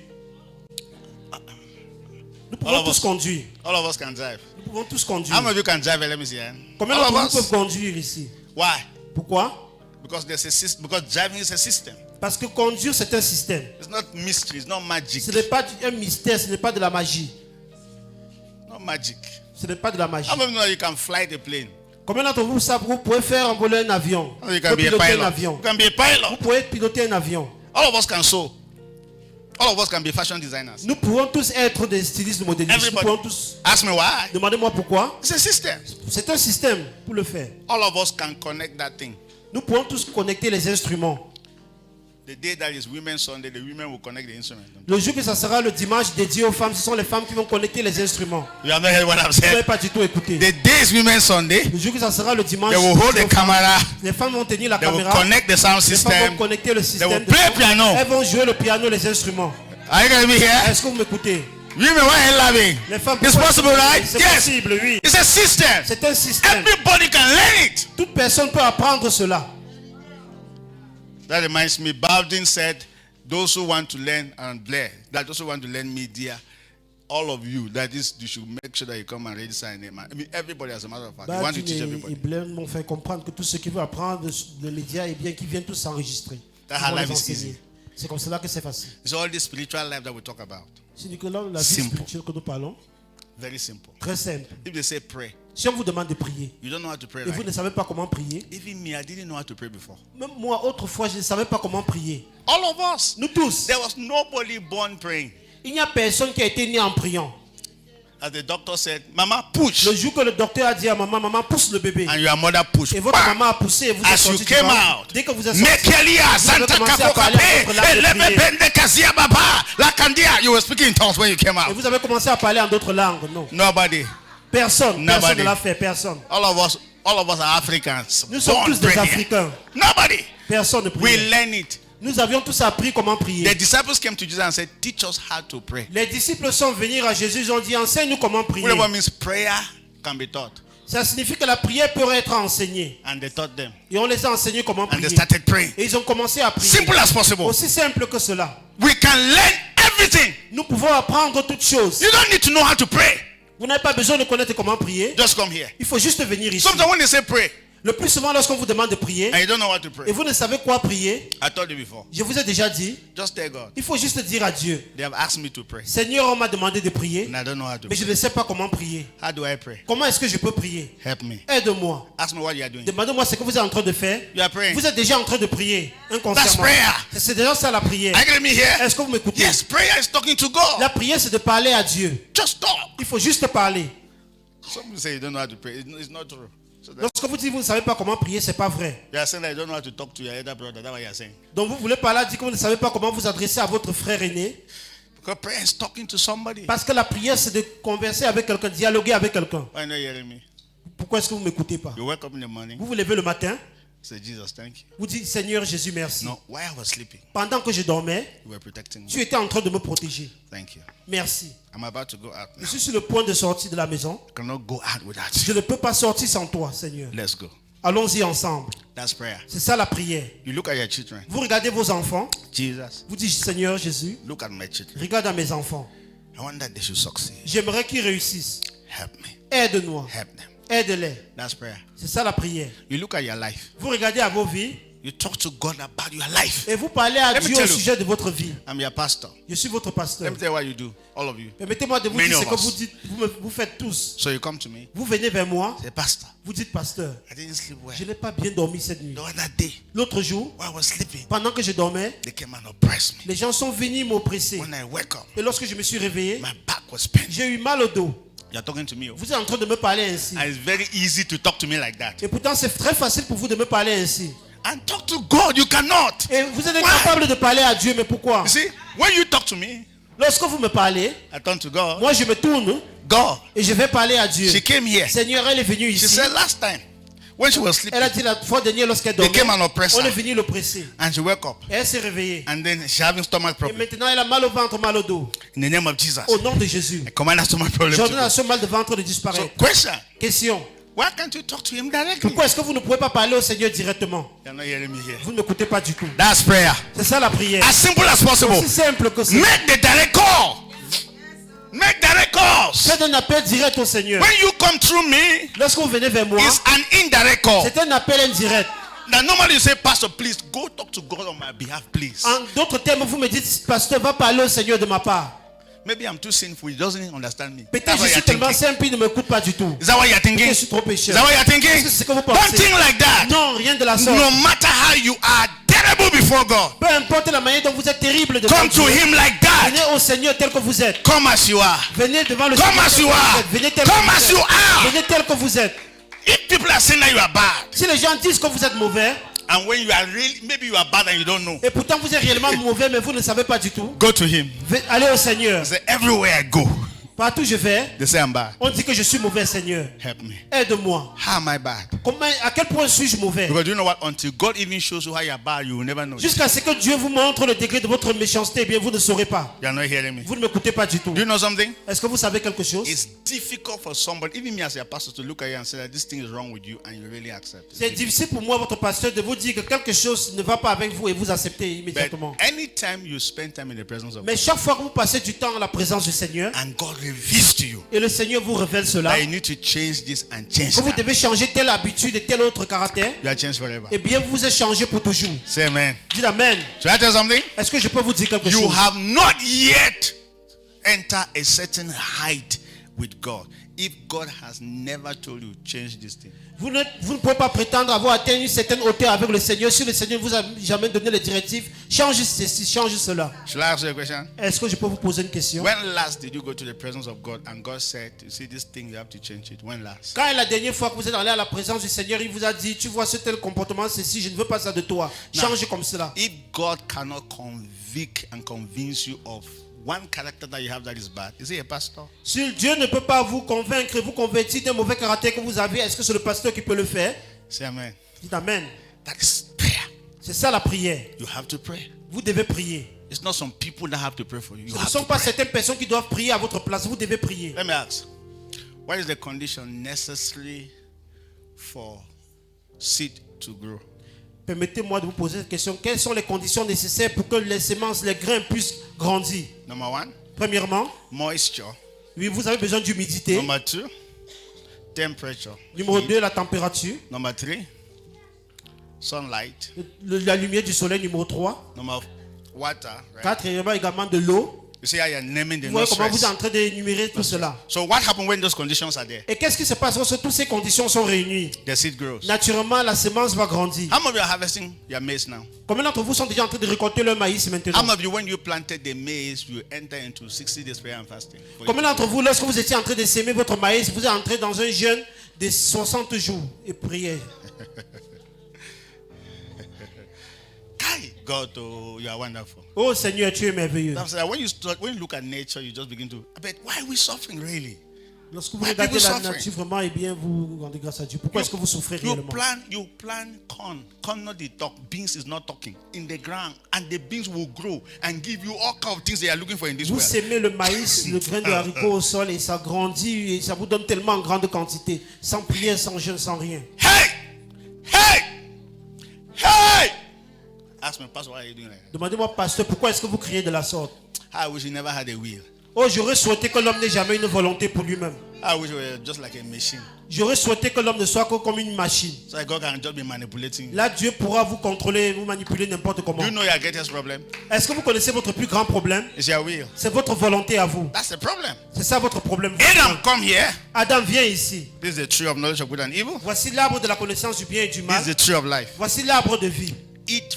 Speaker 2: Nous
Speaker 1: All
Speaker 2: pouvons
Speaker 1: of
Speaker 2: tous
Speaker 1: us.
Speaker 2: conduire.
Speaker 1: All of us can drive.
Speaker 2: Nous pouvons tous
Speaker 1: How
Speaker 2: conduire.
Speaker 1: many of you can drive? Let me see.
Speaker 2: Combien
Speaker 1: All
Speaker 2: d'entre
Speaker 1: of
Speaker 2: vous
Speaker 1: us.
Speaker 2: peuvent conduire ici?
Speaker 1: Why?
Speaker 2: Pourquoi?
Speaker 1: Because there's a system. Because driving is a system.
Speaker 2: Parce que conduire, c'est un système.
Speaker 1: It's not mystery. It's not magic.
Speaker 2: Ce n'est pas un mystère, ce n'est pas de la magie.
Speaker 1: Not magic.
Speaker 2: Ce n'est pas de la magie.
Speaker 1: How many of you know you can fly the plane?
Speaker 2: Combien d'entre vous savent que vous pouvez faire envoler un avion?
Speaker 1: How many of you
Speaker 2: Vous
Speaker 1: can be a
Speaker 2: pouvez piloter un
Speaker 1: pilot?
Speaker 2: avion.
Speaker 1: You can be a
Speaker 2: Vous
Speaker 1: pilot.
Speaker 2: pouvez piloter un avion.
Speaker 1: All of us can sew. All of us can be fashion designers.
Speaker 2: Nous pouvons tous être des stylistes de modélistes. Nous
Speaker 1: Everybody.
Speaker 2: pouvons tous.
Speaker 1: Ask me why.
Speaker 2: Demandez-moi pourquoi.
Speaker 1: It's a system.
Speaker 2: C'est un système pour le faire.
Speaker 1: All of us can connect that thing.
Speaker 2: Nous pouvons tous connecter les instruments.
Speaker 1: The day that is Women's Sunday, the women will connect the instrument.
Speaker 2: Le jour que ça sera le dimanche dédié aux femmes, ce sont les femmes qui vont connecter les instruments.
Speaker 1: You have not heard what I've
Speaker 2: Vous n'avez
Speaker 1: said.
Speaker 2: pas du tout écouté.
Speaker 1: The day is Women's Sunday.
Speaker 2: Le jour que ça sera le dimanche,
Speaker 1: They will hold
Speaker 2: dédié
Speaker 1: the
Speaker 2: aux femmes,
Speaker 1: camera.
Speaker 2: les femmes vont tenir la
Speaker 1: They will
Speaker 2: caméra.
Speaker 1: connect the sound
Speaker 2: Les femmes
Speaker 1: system.
Speaker 2: vont connecter le
Speaker 1: They
Speaker 2: système.
Speaker 1: will
Speaker 2: de
Speaker 1: play
Speaker 2: son.
Speaker 1: piano.
Speaker 2: Elles vont jouer le piano, les instruments.
Speaker 1: Are you going to be here?
Speaker 2: Est-ce que vous m'écoutez?
Speaker 1: Women, why are you laughing?
Speaker 2: Les femmes,
Speaker 1: It's
Speaker 2: pourquoi-
Speaker 1: possible, right?
Speaker 2: C'est
Speaker 1: Yes.
Speaker 2: possible, oui.
Speaker 1: It's a system.
Speaker 2: C'est un système.
Speaker 1: Everybody can learn it.
Speaker 2: Toute personne peut apprendre cela.
Speaker 1: That reminds me, Baldwin said, those who want to learn and learn, that those who want to learn media, all of you, that is, you should make sure that you come and register a name. I mean, everybody, as a matter of fact, you want to teach
Speaker 2: Et
Speaker 1: everybody.
Speaker 2: Blaine m'ont fait comprendre que tous ceux qui veulent apprendre le média, eh bien, qu'ils viennent tous s'enregistrer.
Speaker 1: That
Speaker 2: Ils vont
Speaker 1: life
Speaker 2: les
Speaker 1: is
Speaker 2: enseigner.
Speaker 1: easy.
Speaker 2: C'est comme cela que c'est facile.
Speaker 1: It's all this spiritual life that we talk about.
Speaker 2: C'est Nicolas, la vie
Speaker 1: Simple.
Speaker 2: spirituelle que nous parlons.
Speaker 1: Very simple.
Speaker 2: Très simple.
Speaker 1: If they say pray,
Speaker 2: Si on vous demande de prier
Speaker 1: you don't know how to pray.
Speaker 2: et vous
Speaker 1: Right?
Speaker 2: ne savez pas comment prier,
Speaker 1: Even me, I didn't know how to pray before.
Speaker 2: même moi, autrefois, je ne savais pas comment prier.
Speaker 1: All of us.
Speaker 2: Nous tous,
Speaker 1: There was nobody born praying.
Speaker 2: il n'y a personne qui a été né en priant.
Speaker 1: As the doctor said, Mama, push.
Speaker 2: Le jour que le docteur a dit à maman, maman, pousse le bébé.
Speaker 1: And your mother pushed.
Speaker 2: Et votre
Speaker 1: Bam!
Speaker 2: maman a poussé et vous êtes
Speaker 1: As you
Speaker 2: sorti du
Speaker 1: came
Speaker 2: ventre.
Speaker 1: out,
Speaker 2: Dès que vous êtes sorti,
Speaker 1: Mekelia,
Speaker 2: vous avez
Speaker 1: Santa
Speaker 2: commencé à
Speaker 1: Kapoka,
Speaker 2: parler en d'autres langues de
Speaker 1: Elebe
Speaker 2: prier.
Speaker 1: Bende Kazia Baba, Lakandia. You were speaking in tongues when you came
Speaker 2: Et
Speaker 1: out.
Speaker 2: vous avez commencé à parler en d'autres langues. Non.
Speaker 1: Nobody.
Speaker 2: Personne. Personne
Speaker 1: Nobody.
Speaker 2: ne l'a fait. Personne.
Speaker 1: All of us are Africans.
Speaker 2: Nous sommes
Speaker 1: born
Speaker 2: tous des
Speaker 1: praying.
Speaker 2: Africains.
Speaker 1: Nobody.
Speaker 2: Personne ne
Speaker 1: We
Speaker 2: prie.
Speaker 1: learn it.
Speaker 2: Nous avions tous appris comment
Speaker 1: The
Speaker 2: prier.
Speaker 1: disciples came to Jesus and said, teach us how to pray.
Speaker 2: Les disciples sont venus à Jésus, ils ont dit, enseigne-nous comment prier.
Speaker 1: Whatever means prayer can be taught.
Speaker 2: Ça signifie que la prière peut être enseignée.
Speaker 1: And they taught them.
Speaker 2: Et on les a enseignés comment
Speaker 1: And they
Speaker 2: prier.
Speaker 1: started praying.
Speaker 2: Et ils ont commencé à prier.
Speaker 1: Simple as possible.
Speaker 2: Aussi simple que cela.
Speaker 1: We can learn everything.
Speaker 2: Nous pouvons apprendre toutes choses.
Speaker 1: You don't need to know how to pray.
Speaker 2: Vous n'avez pas besoin de connaître comment prier.
Speaker 1: Just come here.
Speaker 2: Il faut juste venir ici.
Speaker 1: Sometimes when they say pray,
Speaker 2: Le plus souvent, lorsqu'on vous demande de prier
Speaker 1: and you don't know what to
Speaker 2: et
Speaker 1: pray,
Speaker 2: vous ne savez quoi prier,
Speaker 1: I told you before.
Speaker 2: je vous ai déjà dit,
Speaker 1: Just tell God.
Speaker 2: il faut juste dire à Dieu,
Speaker 1: They have asked me to pray.
Speaker 2: Seigneur, on m'a demandé de prier,
Speaker 1: And I don't know how to
Speaker 2: mais je
Speaker 1: pray.
Speaker 2: ne sais pas comment prier.
Speaker 1: How do I pray?
Speaker 2: Comment est-ce que je peux prier?
Speaker 1: Help me.
Speaker 2: Aide-moi.
Speaker 1: Ask me what you are doing.
Speaker 2: Demandez-moi ce que vous êtes en train de faire.
Speaker 1: You are praying.
Speaker 2: Vous êtes déjà en train de prier
Speaker 1: That's
Speaker 2: inconsciemment.
Speaker 1: prayer.
Speaker 2: C'est déjà ça la prière.
Speaker 1: Are you getting me here?
Speaker 2: Est-ce que vous m'écoutez?
Speaker 1: Yes, prayer is talking to God.
Speaker 2: La prière, c'est de parler à Dieu.
Speaker 1: Just talk.
Speaker 2: Il faut juste parler.
Speaker 1: Some people say you don't know how to pray. It's not true. So that
Speaker 2: Lorsque vous dites que vous ne savez pas comment prier, c'est pas vrai.
Speaker 1: you are saying that you don't know how to talk to your elder brother. That's what you are saying.
Speaker 2: Donc vous voulez parler, dire que vous ne savez pas comment vous adresser à votre frère aîné.
Speaker 1: Because prayer is talking to somebody.
Speaker 2: Parce que la prière, c'est de converser avec quelqu'un, dialoguer avec quelqu'un.
Speaker 1: Why are you not hearing me?
Speaker 2: Pourquoi est-ce que vous ne m'écoutez pas?
Speaker 1: You wake up in the morning.
Speaker 2: Vous vous levez le matin,
Speaker 1: Say, Jesus, thank you.
Speaker 2: vous dites, Seigneur Jésus, merci.
Speaker 1: No, while I was sleeping,
Speaker 2: Pendant que je dormais,
Speaker 1: you were protecting me.
Speaker 2: tu étais en train de me protéger.
Speaker 1: Thank you.
Speaker 2: Merci.
Speaker 1: I'm about to go out now.
Speaker 2: Je suis sur le point de sortir de la maison.
Speaker 1: I cannot go out without
Speaker 2: Je
Speaker 1: you.
Speaker 2: ne peux pas sortir sans toi, Seigneur.
Speaker 1: Let's go.
Speaker 2: Allons-y ensemble.
Speaker 1: That's prayer.
Speaker 2: C'est ça la prière.
Speaker 1: You look at your children.
Speaker 2: Vous regardez vos enfants,
Speaker 1: Jesus,
Speaker 2: vous dites, Seigneur Jésus,
Speaker 1: look at my children.
Speaker 2: regarde à mes enfants.
Speaker 1: I want that they should succeed.
Speaker 2: J'aimerais qu'ils réussissent.
Speaker 1: Help me.
Speaker 2: Aide-nous.
Speaker 1: Help them.
Speaker 2: Aide-les.
Speaker 1: That's prayer.
Speaker 2: C'est ça la prière.
Speaker 1: You look at your life.
Speaker 2: Vous regardez à vos vies
Speaker 1: You talk to God about your life.
Speaker 2: et vous parlez à
Speaker 1: Let me
Speaker 2: Dieu
Speaker 1: tell
Speaker 2: au
Speaker 1: you.
Speaker 2: sujet de votre vie.
Speaker 1: I'm your pastor.
Speaker 2: Je suis votre pasteur.
Speaker 1: Let me tell you what you do, all of you.
Speaker 2: Permettez-moi de vous
Speaker 1: Many
Speaker 2: dire ce
Speaker 1: of
Speaker 2: que
Speaker 1: us.
Speaker 2: vous dites, vous faites tous.
Speaker 1: So you come to me,
Speaker 2: Vous venez vers moi,
Speaker 1: say, Pastor,
Speaker 2: vous dites, pasteur,
Speaker 1: I didn't sleep well.
Speaker 2: je n'ai pas bien dormi cette nuit.
Speaker 1: The other day,
Speaker 2: L'autre jour,
Speaker 1: while I was sleeping,
Speaker 2: pendant que je dormais,
Speaker 1: they came and oppressed me.
Speaker 2: les gens sont venus m'oppresser.
Speaker 1: When I wake up,
Speaker 2: Et lorsque je me suis réveillé,
Speaker 1: my back was pain.
Speaker 2: j'ai eu mal au dos.
Speaker 1: You're talking to me. Oh.
Speaker 2: Vous êtes en train de me parler ainsi.
Speaker 1: And it's very easy to talk to me like that.
Speaker 2: Et pourtant, c'est très facile pour vous de me parler ainsi.
Speaker 1: And talk to God, you cannot.
Speaker 2: Et vous êtes
Speaker 1: Why?
Speaker 2: incapable de parler à Dieu, mais pourquoi?
Speaker 1: You see, when you talk to me,
Speaker 2: Lorsque vous me parlez,
Speaker 1: I turn to God.
Speaker 2: moi je me tourne
Speaker 1: God,
Speaker 2: et je vais parler à Dieu.
Speaker 1: she came here.
Speaker 2: Seigneur, elle est venue
Speaker 1: She
Speaker 2: ici.
Speaker 1: said last time, when she was sleeping,
Speaker 2: Elle a dit la fois dernière lorsqu'elle
Speaker 1: they
Speaker 2: dormait,
Speaker 1: came and oppressed
Speaker 2: on est
Speaker 1: her.
Speaker 2: venu l'oppresser.
Speaker 1: And she woke up.
Speaker 2: Et elle s'est réveillée.
Speaker 1: And then she having stomach
Speaker 2: Et
Speaker 1: problem.
Speaker 2: maintenant, elle a mal au ventre, mal au dos.
Speaker 1: In the name of Jesus,
Speaker 2: Au nom de Jésus.
Speaker 1: I command that stomach problem to
Speaker 2: J'ordonne à
Speaker 1: go.
Speaker 2: ce mal de ventre de
Speaker 1: So,
Speaker 2: disparaître.
Speaker 1: question,
Speaker 2: Question.
Speaker 1: why can't you talk to him directly?
Speaker 2: Pourquoi est-ce que vous ne pouvez pas parler au Seigneur directement?
Speaker 1: You're not hearing me here.
Speaker 2: Vous ne m'écoutez pas du tout.
Speaker 1: That's prayer.
Speaker 2: C'est ça la prière.
Speaker 1: As simple as possible.
Speaker 2: Aussi simple que ça.
Speaker 1: Make the direct call. Make direct calls.
Speaker 2: Faites un appel direct au Seigneur.
Speaker 1: When you come through me,
Speaker 2: Lorsque vous venez vers moi,
Speaker 1: it's an indirect call.
Speaker 2: c'est un appel indirect.
Speaker 1: Now normally you say, Pastor, please go talk to God on my behalf, please.
Speaker 2: En d'autres termes, vous me dites, pasteur, va parler au Seigneur de ma part.
Speaker 1: Maybe I'm too sinful. He doesn't understand me.
Speaker 2: Peut-être
Speaker 1: That's
Speaker 2: je
Speaker 1: what
Speaker 2: suis
Speaker 1: you're
Speaker 2: tellement
Speaker 1: thinking.
Speaker 2: simple, il ne m'écoute pas du tout.
Speaker 1: Is that what you're thinking?
Speaker 2: Je
Speaker 1: Is
Speaker 2: suis trop pécheur.
Speaker 1: that what you're thinking?
Speaker 2: Est-ce que c'est ce que vous
Speaker 1: Don't
Speaker 2: pensez?
Speaker 1: think like that.
Speaker 2: Non, rien de la sorte.
Speaker 1: No matter how you are terrible before God,
Speaker 2: Peu importe la manière dont vous êtes terrible devant
Speaker 1: come to
Speaker 2: Dieu.
Speaker 1: Him like that.
Speaker 2: Venez au Seigneur tel que vous êtes.
Speaker 1: Come as you are.
Speaker 2: Venez devant le
Speaker 1: Come
Speaker 2: Seigneur
Speaker 1: as
Speaker 2: tel
Speaker 1: you
Speaker 2: que vous
Speaker 1: are.
Speaker 2: êtes. Venez tel que
Speaker 1: Come
Speaker 2: vous
Speaker 1: as you
Speaker 2: êtes.
Speaker 1: are.
Speaker 2: Venez tel que vous êtes.
Speaker 1: If people are saying that you are bad,
Speaker 2: Si les gens disent que vous êtes mauvais,
Speaker 1: and when you are really, maybe you are bad and you don't know,
Speaker 2: et pourtant vous êtes réellement mauvais, mais vous ne savez pas du tout,
Speaker 1: go to Him.
Speaker 2: allez au Seigneur.
Speaker 1: Say, everywhere I go,
Speaker 2: Partout où je vais,
Speaker 1: they say I'm bad.
Speaker 2: on dit que je suis mauvais, Seigneur.
Speaker 1: Help me.
Speaker 2: Aide-moi.
Speaker 1: How am I bad?
Speaker 2: À quel point suis-je mauvais?
Speaker 1: Because you know what? Until God even shows you how you are bad, you will never know.
Speaker 2: Jusqu'à ce que Dieu vous montre le degré de votre méchanceté, eh bien vous ne saurez pas.
Speaker 1: You are not hearing me.
Speaker 2: Vous ne m'écoutez pas du tout.
Speaker 1: Do you know something?
Speaker 2: Est-ce que vous savez quelque chose?
Speaker 1: It's difficult for somebody, even me as a pastor, to look at you and say that this thing is wrong with you and you really accept
Speaker 2: C'est
Speaker 1: it.
Speaker 2: difficile pour moi, votre pasteur, de vous dire que quelque chose ne va pas avec vous et vous acceptez
Speaker 1: But
Speaker 2: immédiatement.
Speaker 1: anytime you spend time in the presence of
Speaker 2: Mais
Speaker 1: God
Speaker 2: chaque fois que vous passez du temps à la présence du Seigneur
Speaker 1: and God reveals to you
Speaker 2: Et le Seigneur vous révèle cela.
Speaker 1: that you need to change this and change
Speaker 2: Que vous
Speaker 1: that,
Speaker 2: devez changer telle habitude et tel autre caractère.
Speaker 1: you are changed forever.
Speaker 2: Eh bien, vous êtes changé pour toujours.
Speaker 1: Say amen.
Speaker 2: Dites Amen.
Speaker 1: Should I tell you something?
Speaker 2: Est-ce que je peux vous dire quelque
Speaker 1: You
Speaker 2: chose?
Speaker 1: have not yet entered a certain height with God. If God has never told you, change this thing.
Speaker 2: Vous ne pouvez pas prétendre avoir atteint une certaine hauteur avec le Seigneur. Si le Seigneur vous a jamais donné les directives, change ceci, change cela.
Speaker 1: Shall I ask you a question?
Speaker 2: Est-ce que je peux vous poser une question?
Speaker 1: When last did you go to the presence of God and God said, you see this thing, you have to change it? When last?
Speaker 2: Quand est la dernière fois que vous êtes allé à la présence du Seigneur, il vous a dit, tu vois ce tel comportement, ceci, je ne veux pas ça de toi. Change comme cela.
Speaker 1: If God cannot convict and convince you of one character that you have that is bad, is he a pastor?
Speaker 2: Si Dieu ne peut pas vous convaincre et vous convertir d'un mauvais caractère que vous avez, est-ce que c'est le pasteur qui peut le faire?
Speaker 1: Say amen.
Speaker 2: Dites Amen.
Speaker 1: That is prayer.
Speaker 2: C'est ça la prière.
Speaker 1: You have to pray.
Speaker 2: Vous devez prier.
Speaker 1: It's not some people that have to pray for you. You
Speaker 2: Ce ne
Speaker 1: have
Speaker 2: sont
Speaker 1: to
Speaker 2: pas
Speaker 1: pray.
Speaker 2: certaines personnes qui doivent prier à votre place. Vous devez prier.
Speaker 1: Let me ask, what is the condition necessary for seed to grow?
Speaker 2: Permettez-moi de vous poser cette question. Quelles sont les conditions nécessaires pour que les semences, les grains puissent grandir?
Speaker 1: Number one,
Speaker 2: Premièrement,
Speaker 1: moisture.
Speaker 2: oui, vous avez besoin d'humidité.
Speaker 1: Number two, temperature.
Speaker 2: Numéro 2, la température.
Speaker 1: Number three, sunlight.
Speaker 2: La lumière du soleil. Numéro 3.
Speaker 1: Number water. Right?
Speaker 2: 4, également de l'eau.
Speaker 1: You see how you're naming the
Speaker 2: Vous voyez comment vous êtes
Speaker 1: stress.
Speaker 2: en train d'énumérer tout cela.
Speaker 1: So what happens when those conditions are there?
Speaker 2: Et qu'est-ce qui se passe lorsque toutes ces conditions sont réunies?
Speaker 1: The seed grows.
Speaker 2: Naturellement, la semence va grandir.
Speaker 1: How many of you are harvesting your maize now?
Speaker 2: Combien d'entre vous sont déjà en train de récolter leur maïs
Speaker 1: How
Speaker 2: maintenant?
Speaker 1: many of you, when you planted the maize, you enter into 60 days prayer and fasting? For
Speaker 2: Combien d'entre vous, lorsque vous étiez en train de s'aimer votre maïs, vous êtes entré dans un jeûne de 60 jours et prière?
Speaker 1: Kai, God, oh, you are wonderful.
Speaker 2: Oh Seigneur, tu es merveilleux.
Speaker 1: That's why when you look at nature, you just begin to, but why are we suffering really?
Speaker 2: Lorsque vous
Speaker 1: Why
Speaker 2: regardez
Speaker 1: people
Speaker 2: la
Speaker 1: suffering?
Speaker 2: nature vraiment, eh bien, vous rendez grâce à Dieu. Pourquoi est-ce que vous souffrez réellement?
Speaker 1: You plant corn. Corn not the talk. Beans is not talking in the ground, and the beans will grow and give you all kinds of things they are looking for in this
Speaker 2: Vous
Speaker 1: world.
Speaker 2: sémez le maïs, le grain de haricot au sol et ça grandit et ça vous donne tellement en grande quantité. Sans prière, sans jeûne, sans rien.
Speaker 1: Hey, hey, hey! Ask me, Pastor, why are you doing like that?
Speaker 2: Demandez-moi, pasteur, pourquoi est-ce que vous criez de la sorte?
Speaker 1: I wish you never had a will.
Speaker 2: Oh, j'aurais souhaité que l'homme n'ait jamais une volonté pour lui-même.
Speaker 1: I wish you were just like a machine.
Speaker 2: J'aurais souhaité que l'homme ne soit que comme une machine.
Speaker 1: So that God can just be manipulating you.
Speaker 2: Là, Dieu pourra vous contrôler, vous manipuler n'importe comment.
Speaker 1: Do you know your greatest problem?
Speaker 2: Est-ce que vous connaissez votre plus grand problème?
Speaker 1: It's your will.
Speaker 2: C'est votre volonté à vous.
Speaker 1: That's the problem.
Speaker 2: C'est ça votre problème.
Speaker 1: Adam, come here.
Speaker 2: Adam, viens ici.
Speaker 1: This is the tree of knowledge of good and evil.
Speaker 2: Voici l'arbre de la connaissance du bien et du
Speaker 1: This
Speaker 2: mal.
Speaker 1: is the tree of life.
Speaker 2: Voici l'arbre de vie.
Speaker 1: Eat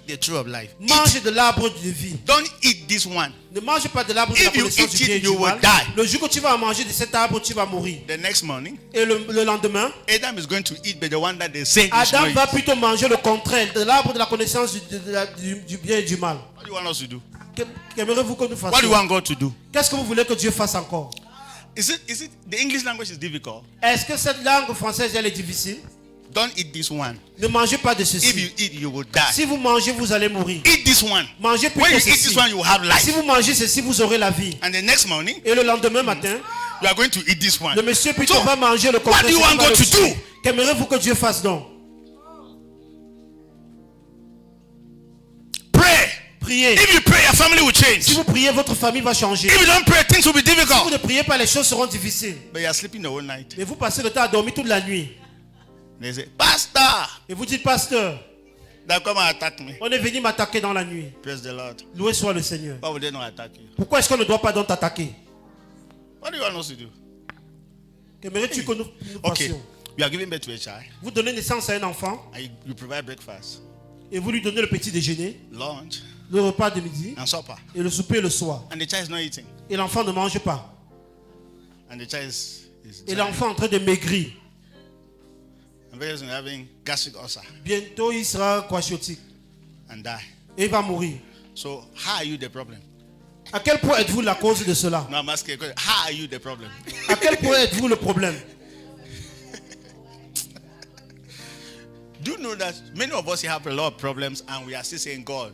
Speaker 1: the tree of life.
Speaker 2: Mange de l'arbre de vie.
Speaker 1: Don't eat this one.
Speaker 2: Ne mange pas de l'arbre de
Speaker 1: If
Speaker 2: la
Speaker 1: you
Speaker 2: connaissance
Speaker 1: eat
Speaker 2: du bien et
Speaker 1: it,
Speaker 2: du
Speaker 1: you will
Speaker 2: mal.
Speaker 1: die.
Speaker 2: Le jour que tu vas manger de cet arbre, tu vas mourir.
Speaker 1: The next morning,
Speaker 2: Et le lendemain,
Speaker 1: Adam is going to eat, but the one that they say is
Speaker 2: Adam
Speaker 1: not
Speaker 2: va
Speaker 1: eat.
Speaker 2: plutôt manger le contraire de l'arbre de la connaissance du bien et du mal.
Speaker 1: What do you want us to do?
Speaker 2: Qu'aimerez-vous que nous
Speaker 1: What do you
Speaker 2: fassions?
Speaker 1: want God to do?
Speaker 2: Qu'est-ce que vous voulez que Dieu fasse encore?
Speaker 1: Is it the English language is difficult?
Speaker 2: Est-ce que cette langue française elle est difficile?
Speaker 1: Don't eat this one.
Speaker 2: Ne mangez pas de
Speaker 1: If you
Speaker 2: ceci.
Speaker 1: eat, you will die.
Speaker 2: Si vous mangez, vous allez mourir.
Speaker 1: Eat this one.
Speaker 2: Mangez
Speaker 1: When you
Speaker 2: plutôt
Speaker 1: eat this
Speaker 2: ceci.
Speaker 1: one, you will have
Speaker 2: Si
Speaker 1: life.
Speaker 2: vous mangez ceci, vous aurez la vie.
Speaker 1: And the next morning,
Speaker 2: Et le lendemain matin,
Speaker 1: you are going to eat this one.
Speaker 2: le monsieur plutôt
Speaker 1: So,
Speaker 2: va manger le contraire.
Speaker 1: what do you
Speaker 2: c'est
Speaker 1: want
Speaker 2: pas
Speaker 1: God
Speaker 2: le
Speaker 1: to do?
Speaker 2: sujet. Qu'aimerez-vous que Dieu fasse donc?
Speaker 1: Pray.
Speaker 2: Priez.
Speaker 1: If you pray, your family will change.
Speaker 2: Si vous priez, votre famille va changer.
Speaker 1: If you don't pray, things will be
Speaker 2: Si vous
Speaker 1: difficult.
Speaker 2: ne priez pas, les choses seront difficiles.
Speaker 1: But you are sleeping the whole night.
Speaker 2: Mais vous passez le temps à dormir toute la nuit.
Speaker 1: They say, Pastor,
Speaker 2: Et vous dites, pasteur,
Speaker 1: they come and attack me.
Speaker 2: on est venu m'attaquer dans la nuit.
Speaker 1: Praise the Lord.
Speaker 2: Loué soit le Seigneur.
Speaker 1: Why would they not attack you?
Speaker 2: Pourquoi est-ce qu'on ne doit pas donc t'attaquer?
Speaker 1: What do you want us to do?
Speaker 2: Qu'aimerais-tu que nous
Speaker 1: Okay,
Speaker 2: fassions?
Speaker 1: you are giving birth to a child,
Speaker 2: Vous donnez naissance à un enfant
Speaker 1: and you provide breakfast,
Speaker 2: et vous lui donnez le petit déjeuner,
Speaker 1: lunch,
Speaker 2: le repas de midi
Speaker 1: and supper,
Speaker 2: et le souper le soir.
Speaker 1: and the child is not eating,
Speaker 2: Et l'enfant ne mange pas.
Speaker 1: and the child is
Speaker 2: Et l'enfant est en train de maigrir.
Speaker 1: and very soon having gastric ulcer
Speaker 2: Bientôt, il sera quachiotique
Speaker 1: and die.
Speaker 2: et il va mourir.
Speaker 1: So how are you the problem?
Speaker 2: À quel point êtes-vous la cause de cela?
Speaker 1: No, I'm asking a question. How are you the problem?
Speaker 2: À quel point êtes-vous le problème?
Speaker 1: Do you know that many of us have a lot of problems and we are still saying, God,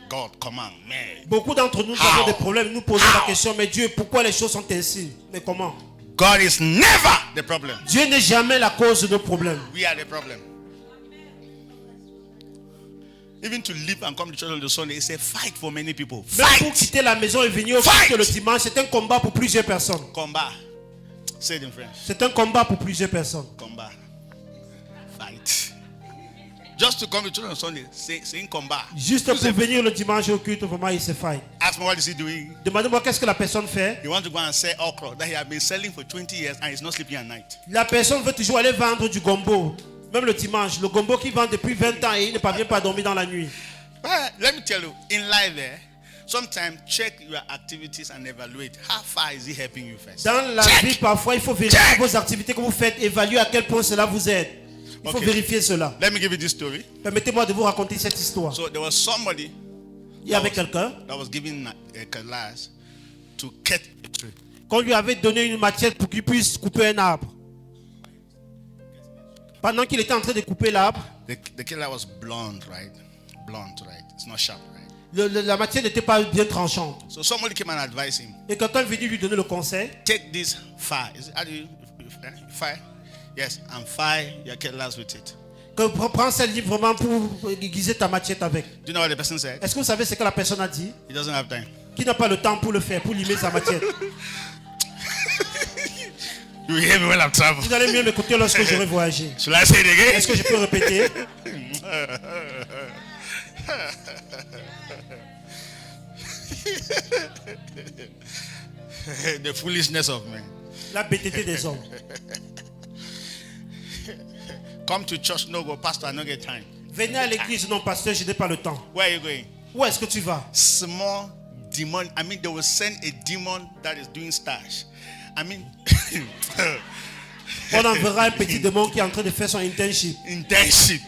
Speaker 1: God, come on, man.
Speaker 2: Beaucoup d'entre nous avons des problèmes. Nous posons la question, mais Dieu, pourquoi les choses sont ainsi? Mais comment?
Speaker 1: God is never the problem.
Speaker 2: Dieu n'est jamais la cause de nos problèmes.
Speaker 1: We are the problem. Even to leave and come to church on the Sunday, it's a fight for many people.
Speaker 2: Même pour
Speaker 1: Fight!
Speaker 2: quitter la maison et venir au
Speaker 1: Fight!
Speaker 2: culte le dimanche, c'est un combat pour plusieurs personnes.
Speaker 1: Combat. Say it in French.
Speaker 2: C'est un combat pour plusieurs personnes.
Speaker 1: Combat. Fight. Just to come to church on Sunday, saying combat.
Speaker 2: Juste pour venir le dimanche au culte, vraiment, il se fight.
Speaker 1: Ask me what is he doing.
Speaker 2: Demandez-moi qu'est-ce que la personne fait.
Speaker 1: He wants to go and sell okra that he has been selling for 20 years and he's not sleeping at night.
Speaker 2: La personne veut toujours aller vendre du gombo. Même le dimanche. Le gombo qu'il vend depuis 20 ans et il ne parvient pas à dormir dans la nuit.
Speaker 1: But let me tell you, in life there, sometimes check your activities and evaluate how far is it helping you first.
Speaker 2: Dans la vie, parfois, il faut vérifier vos activités que vous faites, évaluer à quel point cela vous aide. Il faut vérifier cela.
Speaker 1: Let me give you this story.
Speaker 2: Permettez-moi de vous raconter cette histoire.
Speaker 1: So there was somebody
Speaker 2: Il y avait quelqu'un
Speaker 1: that was given a class to cut a tree.
Speaker 2: qu'on lui avait donné une machette pour qu'il puisse couper un arbre. Pendant qu'il était en train de couper l'arbre,
Speaker 1: The killer was blonde, right? Blonde, right? It's not sharp, right?
Speaker 2: la machette n'était pas bien tranchante.
Speaker 1: So somebody came and advised him.
Speaker 2: Et quelqu'un est venu lui donner le conseil.
Speaker 1: Take this fire. How do you fire? Yes, and fire your kettles with it.
Speaker 2: Que prends ce livre vraiment pour aiguiser ta machette avec.
Speaker 1: Do you know what the person said?
Speaker 2: Est-ce que vous savez ce que la personne a dit?
Speaker 1: He doesn't have time.
Speaker 2: Qui n'a pas le temps pour le faire, pour limer sa machette.
Speaker 1: You hear me when I'm traveling.
Speaker 2: Vous allez mieux m'écouter lorsque j'aurai voyagé.
Speaker 1: Should I say it again?
Speaker 2: Est-ce que je peux répéter?
Speaker 1: The foolishness of men.
Speaker 2: La bêtité des hommes.
Speaker 1: Come to church, no go, pastor, I don't get time.
Speaker 2: Venez à l'église, non pasteur, je n'ai pas le temps.
Speaker 1: Where are you going?
Speaker 2: Où est-ce que tu vas?
Speaker 1: Small demon. I mean, they will send a demon that is doing stash. I mean,
Speaker 2: On enverra un petit démon qui est en train de faire son internship.
Speaker 1: internship.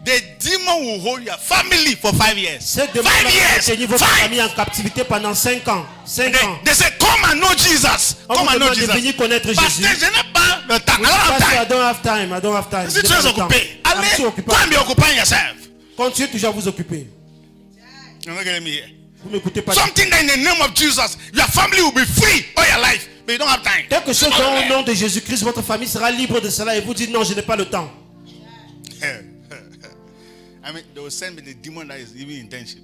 Speaker 1: The demon will hold your family for 5 years.
Speaker 2: Ce démon
Speaker 1: 5
Speaker 2: va
Speaker 1: years.
Speaker 2: tenir votre
Speaker 1: 5.
Speaker 2: famille en captivité pendant 5 ans. 5 ans.
Speaker 1: They say, come and know Jesus.
Speaker 2: On
Speaker 1: Come
Speaker 2: vous
Speaker 1: and know
Speaker 2: demande de
Speaker 1: Jesus.
Speaker 2: venir connaître
Speaker 1: Pasteur,
Speaker 2: Jésus.
Speaker 1: je n'ai pas le temps. I don't have
Speaker 2: Pasteur, I
Speaker 1: time.
Speaker 2: don't have time. I don't have time.
Speaker 1: Si
Speaker 2: Je
Speaker 1: tu
Speaker 2: n'ai
Speaker 1: es
Speaker 2: pas le temps.
Speaker 1: occupé,
Speaker 2: Je suis
Speaker 1: allez,
Speaker 2: occupé.
Speaker 1: go and be occupying yourself.
Speaker 2: Continuez toujours à vous occuper.
Speaker 1: You're not getting me here.
Speaker 2: Vous m'écoutez pas.
Speaker 1: Something that in the name of Jesus, your family will be free all your life, but you don't have time.
Speaker 2: Quelque chose dont au nom de Jésus-Christ, votre famille sera libre de cela et vous dites non, je n'ai pas le temps.
Speaker 1: I mean, they will send me the demon that is even internship.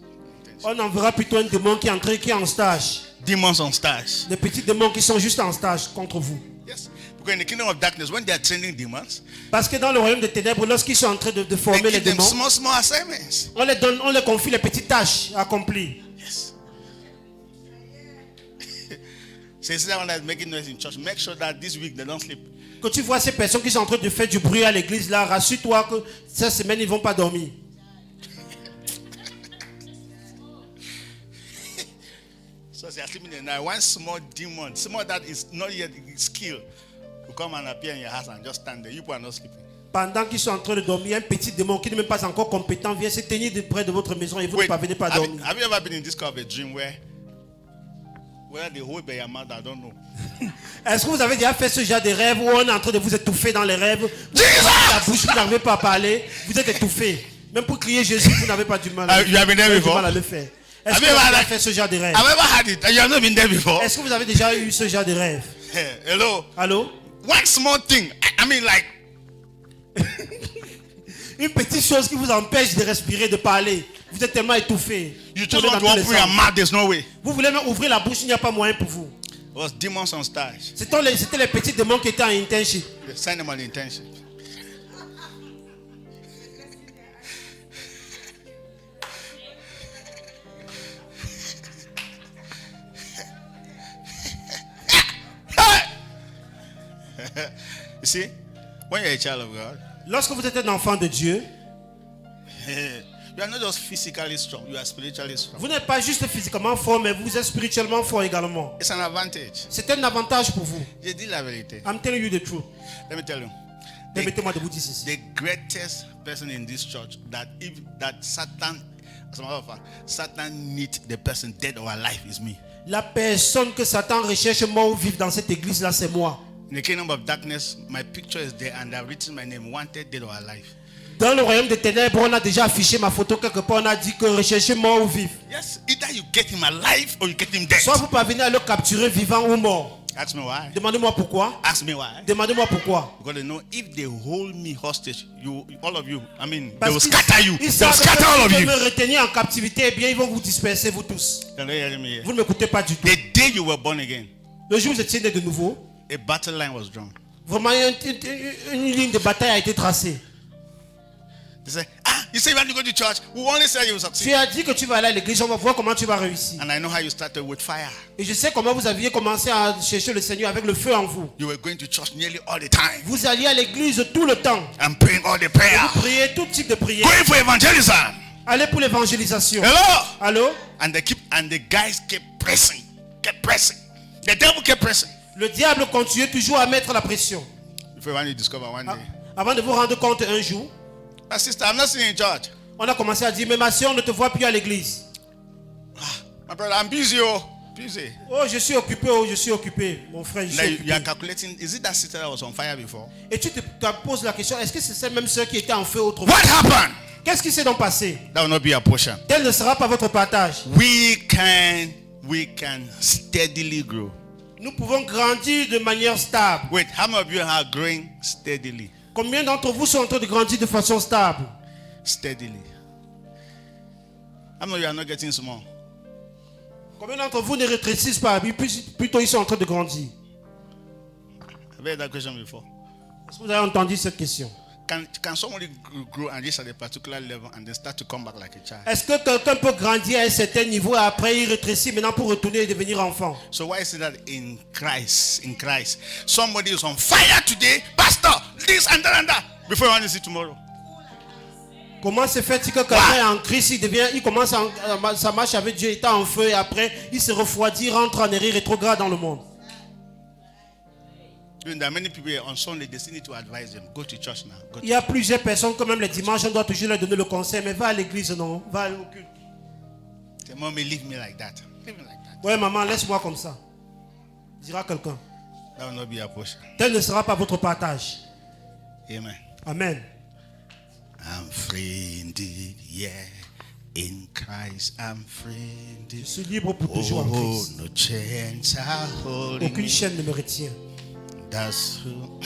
Speaker 2: On enverra plutôt un démon qui est en stage.
Speaker 1: Demons on stars.
Speaker 2: Des petits démons qui sont juste en stage contre vous.
Speaker 1: Yes. Because in the kingdom of darkness, when they are training demons,
Speaker 2: Parce que dans le royaume des ténèbres, lorsqu'ils sont en train de
Speaker 1: they
Speaker 2: former les
Speaker 1: give them
Speaker 2: démons,
Speaker 1: small assignments.
Speaker 2: on les confie les petites tâches à accomplir.
Speaker 1: Yes. So you see that one that is making noise in church, make sure that this week they don't sleep.
Speaker 2: Quand tu vois ces personnes qui sont en train de faire du bruit à l'église, là, rassure-toi que cette semaine, ils ne vont pas dormir.
Speaker 1: So they are sleeping in the night. One small demon, small that is not yet skilled, will come and appear in your house and just stand there. You people are not sleeping.
Speaker 2: Pendant qu'ils sont en train de dormir, un petit démon qui n'est même pas encore compétent vient se tenir près de votre maison et vous ne parvenez pas à dormir.
Speaker 1: Have you ever been in this kind of a dream where they hold by your mouth? I don't know.
Speaker 2: Est-ce que vous avez déjà fait ce genre de rêve où on est en train de vous étouffer dans les rêves? Vous avez la bouche, vous n'arrivez pas à parler, vous êtes étouffé. Même pour crier Jésus, vous n'avez pas du mal
Speaker 1: You have been there before?
Speaker 2: à le faire. Est-ce
Speaker 1: Have
Speaker 2: que
Speaker 1: you
Speaker 2: vous avez
Speaker 1: ever
Speaker 2: déjà fait ce genre de rêve?
Speaker 1: I've ever had it. You have not been there before.
Speaker 2: Est-ce que vous avez déjà eu ce genre de rêve?
Speaker 1: Hello.
Speaker 2: Allô?
Speaker 1: One small thing. I mean, like
Speaker 2: Une petite chose qui vous empêche de respirer, de parler. Vous êtes tellement étouffé.
Speaker 1: you
Speaker 2: Vous
Speaker 1: just
Speaker 2: êtes
Speaker 1: want to
Speaker 2: dans tous les
Speaker 1: open your
Speaker 2: sens.
Speaker 1: mouth. There's no way.
Speaker 2: Vous voulez même ouvrir la bouche, il n'y a pas moyen pour vous.
Speaker 1: It was demons on stars.
Speaker 2: C'était les petits démons qui étaient en internship.
Speaker 1: They sent them on internship. You see, when you're a child of God,
Speaker 2: Lorsque vous êtes un enfant de Dieu,
Speaker 1: you are not just physically strong, you are spiritually strong.
Speaker 2: vous n'êtes pas juste physiquement fort, mais vous êtes spirituellement fort également.
Speaker 1: It's an advantage.
Speaker 2: C'est un avantage pour vous.
Speaker 1: Je dis la vérité.
Speaker 2: I'm telling you the truth.
Speaker 1: Let me tell you.
Speaker 2: Permettez-moi de vous dire ceci.
Speaker 1: The greatest person in this church that Satan, as a matter of fact, Satan needs the person dead or alive is me.
Speaker 2: La personne que Satan recherche mort ou vive dans cette église-là, c'est moi.
Speaker 1: In the kingdom of darkness, my picture is there and I've written my name, wanted, dead or alive.
Speaker 2: Dans le royaume des ténèbres, on a déjà affiché ma photo quelque part. On a dit que recherchez mort ou vif.
Speaker 1: Yes, either you get him alive or you get him dead.
Speaker 2: Soit vous parvenez à le capturer vivant ou mort.
Speaker 1: Ask me why.
Speaker 2: Demandez-moi pourquoi.
Speaker 1: Ask me why.
Speaker 2: Demandez-moi pourquoi.
Speaker 1: Because they know if they hold me hostage, all of you, I mean, they
Speaker 2: Parce
Speaker 1: will
Speaker 2: qu'ils-
Speaker 1: scatter you.
Speaker 2: ils
Speaker 1: They will
Speaker 2: savent
Speaker 1: scatter all of
Speaker 2: que si
Speaker 1: you.
Speaker 2: vous me retenir en captivité, eh bien, ils vont vous disperser, vous tous.
Speaker 1: Can you hear me here?
Speaker 2: Vous ne m'écoutez pas du tout.
Speaker 1: The day you were born again,
Speaker 2: Le jour où vous étiez né de nouveau,
Speaker 1: a battle line was drawn.
Speaker 2: vraiment, une ligne de bataille a été tracée.
Speaker 1: They say, you say you want to go to church. We only say you will succeed.
Speaker 2: Tu as dit que tu vas aller à l'église, on va voir comment tu vas réussir.
Speaker 1: And I know how you started with fire.
Speaker 2: Et je sais comment vous aviez commencé à chercher le Seigneur avec le feu en vous.
Speaker 1: You were going to church nearly all the time
Speaker 2: Vous alliez à l'église tout le temps.
Speaker 1: and praying all the prayer.
Speaker 2: Vous priez tout type de prière.
Speaker 1: Going for evangelism.
Speaker 2: Allez pour l'évangélisation.
Speaker 1: Hello.
Speaker 2: Allô?
Speaker 1: And the guys kept pressing. The devil kept pressing.
Speaker 2: Le diable continue toujours à mettre la pression.
Speaker 1: Before you want to discover one day,
Speaker 2: Avant de vous rendre compte un jour,
Speaker 1: sister, I'm not seeing you in church.
Speaker 2: on a commencé à dire, mais ma soeur ne te voit plus à l'église.
Speaker 1: My brother, I'm busy. Oh, busy.
Speaker 2: Oh, je suis occupé, mon frère, je suis
Speaker 1: Now you
Speaker 2: occupé.
Speaker 1: are calculating. Is it that sister that was on fire before?
Speaker 2: Et tu te poses la question, est-ce que c'est cette même soeur qui était en feu autrefois?
Speaker 1: What happened?
Speaker 2: Qu'est-ce qui s'est donc passé?
Speaker 1: That will not be a portion.
Speaker 2: Tel ne sera pas votre partage.
Speaker 1: We can steadily grow.
Speaker 2: Nous pouvons grandir de manière stable.
Speaker 1: Wait, how many of you are growing steadily?
Speaker 2: Combien d'entre vous sont en train de grandir de façon stable?
Speaker 1: Steadily. How many of you are not getting small?
Speaker 2: Combien d'entre vous ne rétrécissent pas? Plutôt, ils sont en train de grandir.
Speaker 1: I've heard that question before.
Speaker 2: Est-ce que vous avez entendu cette question?
Speaker 1: Can somebody grow and reach at a particular level and then start to come back like a child?
Speaker 2: Est-ce que quelqu'un peut grandir à un certain niveau et après il rétrécit maintenant pour retourner et devenir enfant?
Speaker 1: So why is it that in Christ, somebody is on fire today, pastor, this and that, before you want to see tomorrow?
Speaker 2: Comment se fait-il que quelqu'un est en Christ, il commence sa marche avec Dieu, il est en feu et après il se refroidit, rentre en erreur rétrograde dans le monde?
Speaker 1: There are many people here on Sunday, they still need to advise them. Go to church now. Go to
Speaker 2: Il y a plusieurs personnes, quand même les dimanches, on doit toujours leur donner le conseil, mais va à l'église, non, va au culte.
Speaker 1: Say, mommy, leave me like that. Leave me like that.
Speaker 2: Ouais, maman, laisse-moi comme ça. Dira quelqu'un.
Speaker 1: That will not be a portion.
Speaker 2: Tel ne sera pas votre partage.
Speaker 1: Amen.
Speaker 2: Amen.
Speaker 1: I'm free indeed, yeah. In Christ, I'm free
Speaker 2: Je
Speaker 1: indeed.
Speaker 2: suis libre pour toujours en
Speaker 1: Oh,
Speaker 2: Christ.
Speaker 1: no chains are holding
Speaker 2: Aucune
Speaker 1: me.
Speaker 2: chaîne ne me retient.
Speaker 1: That's who.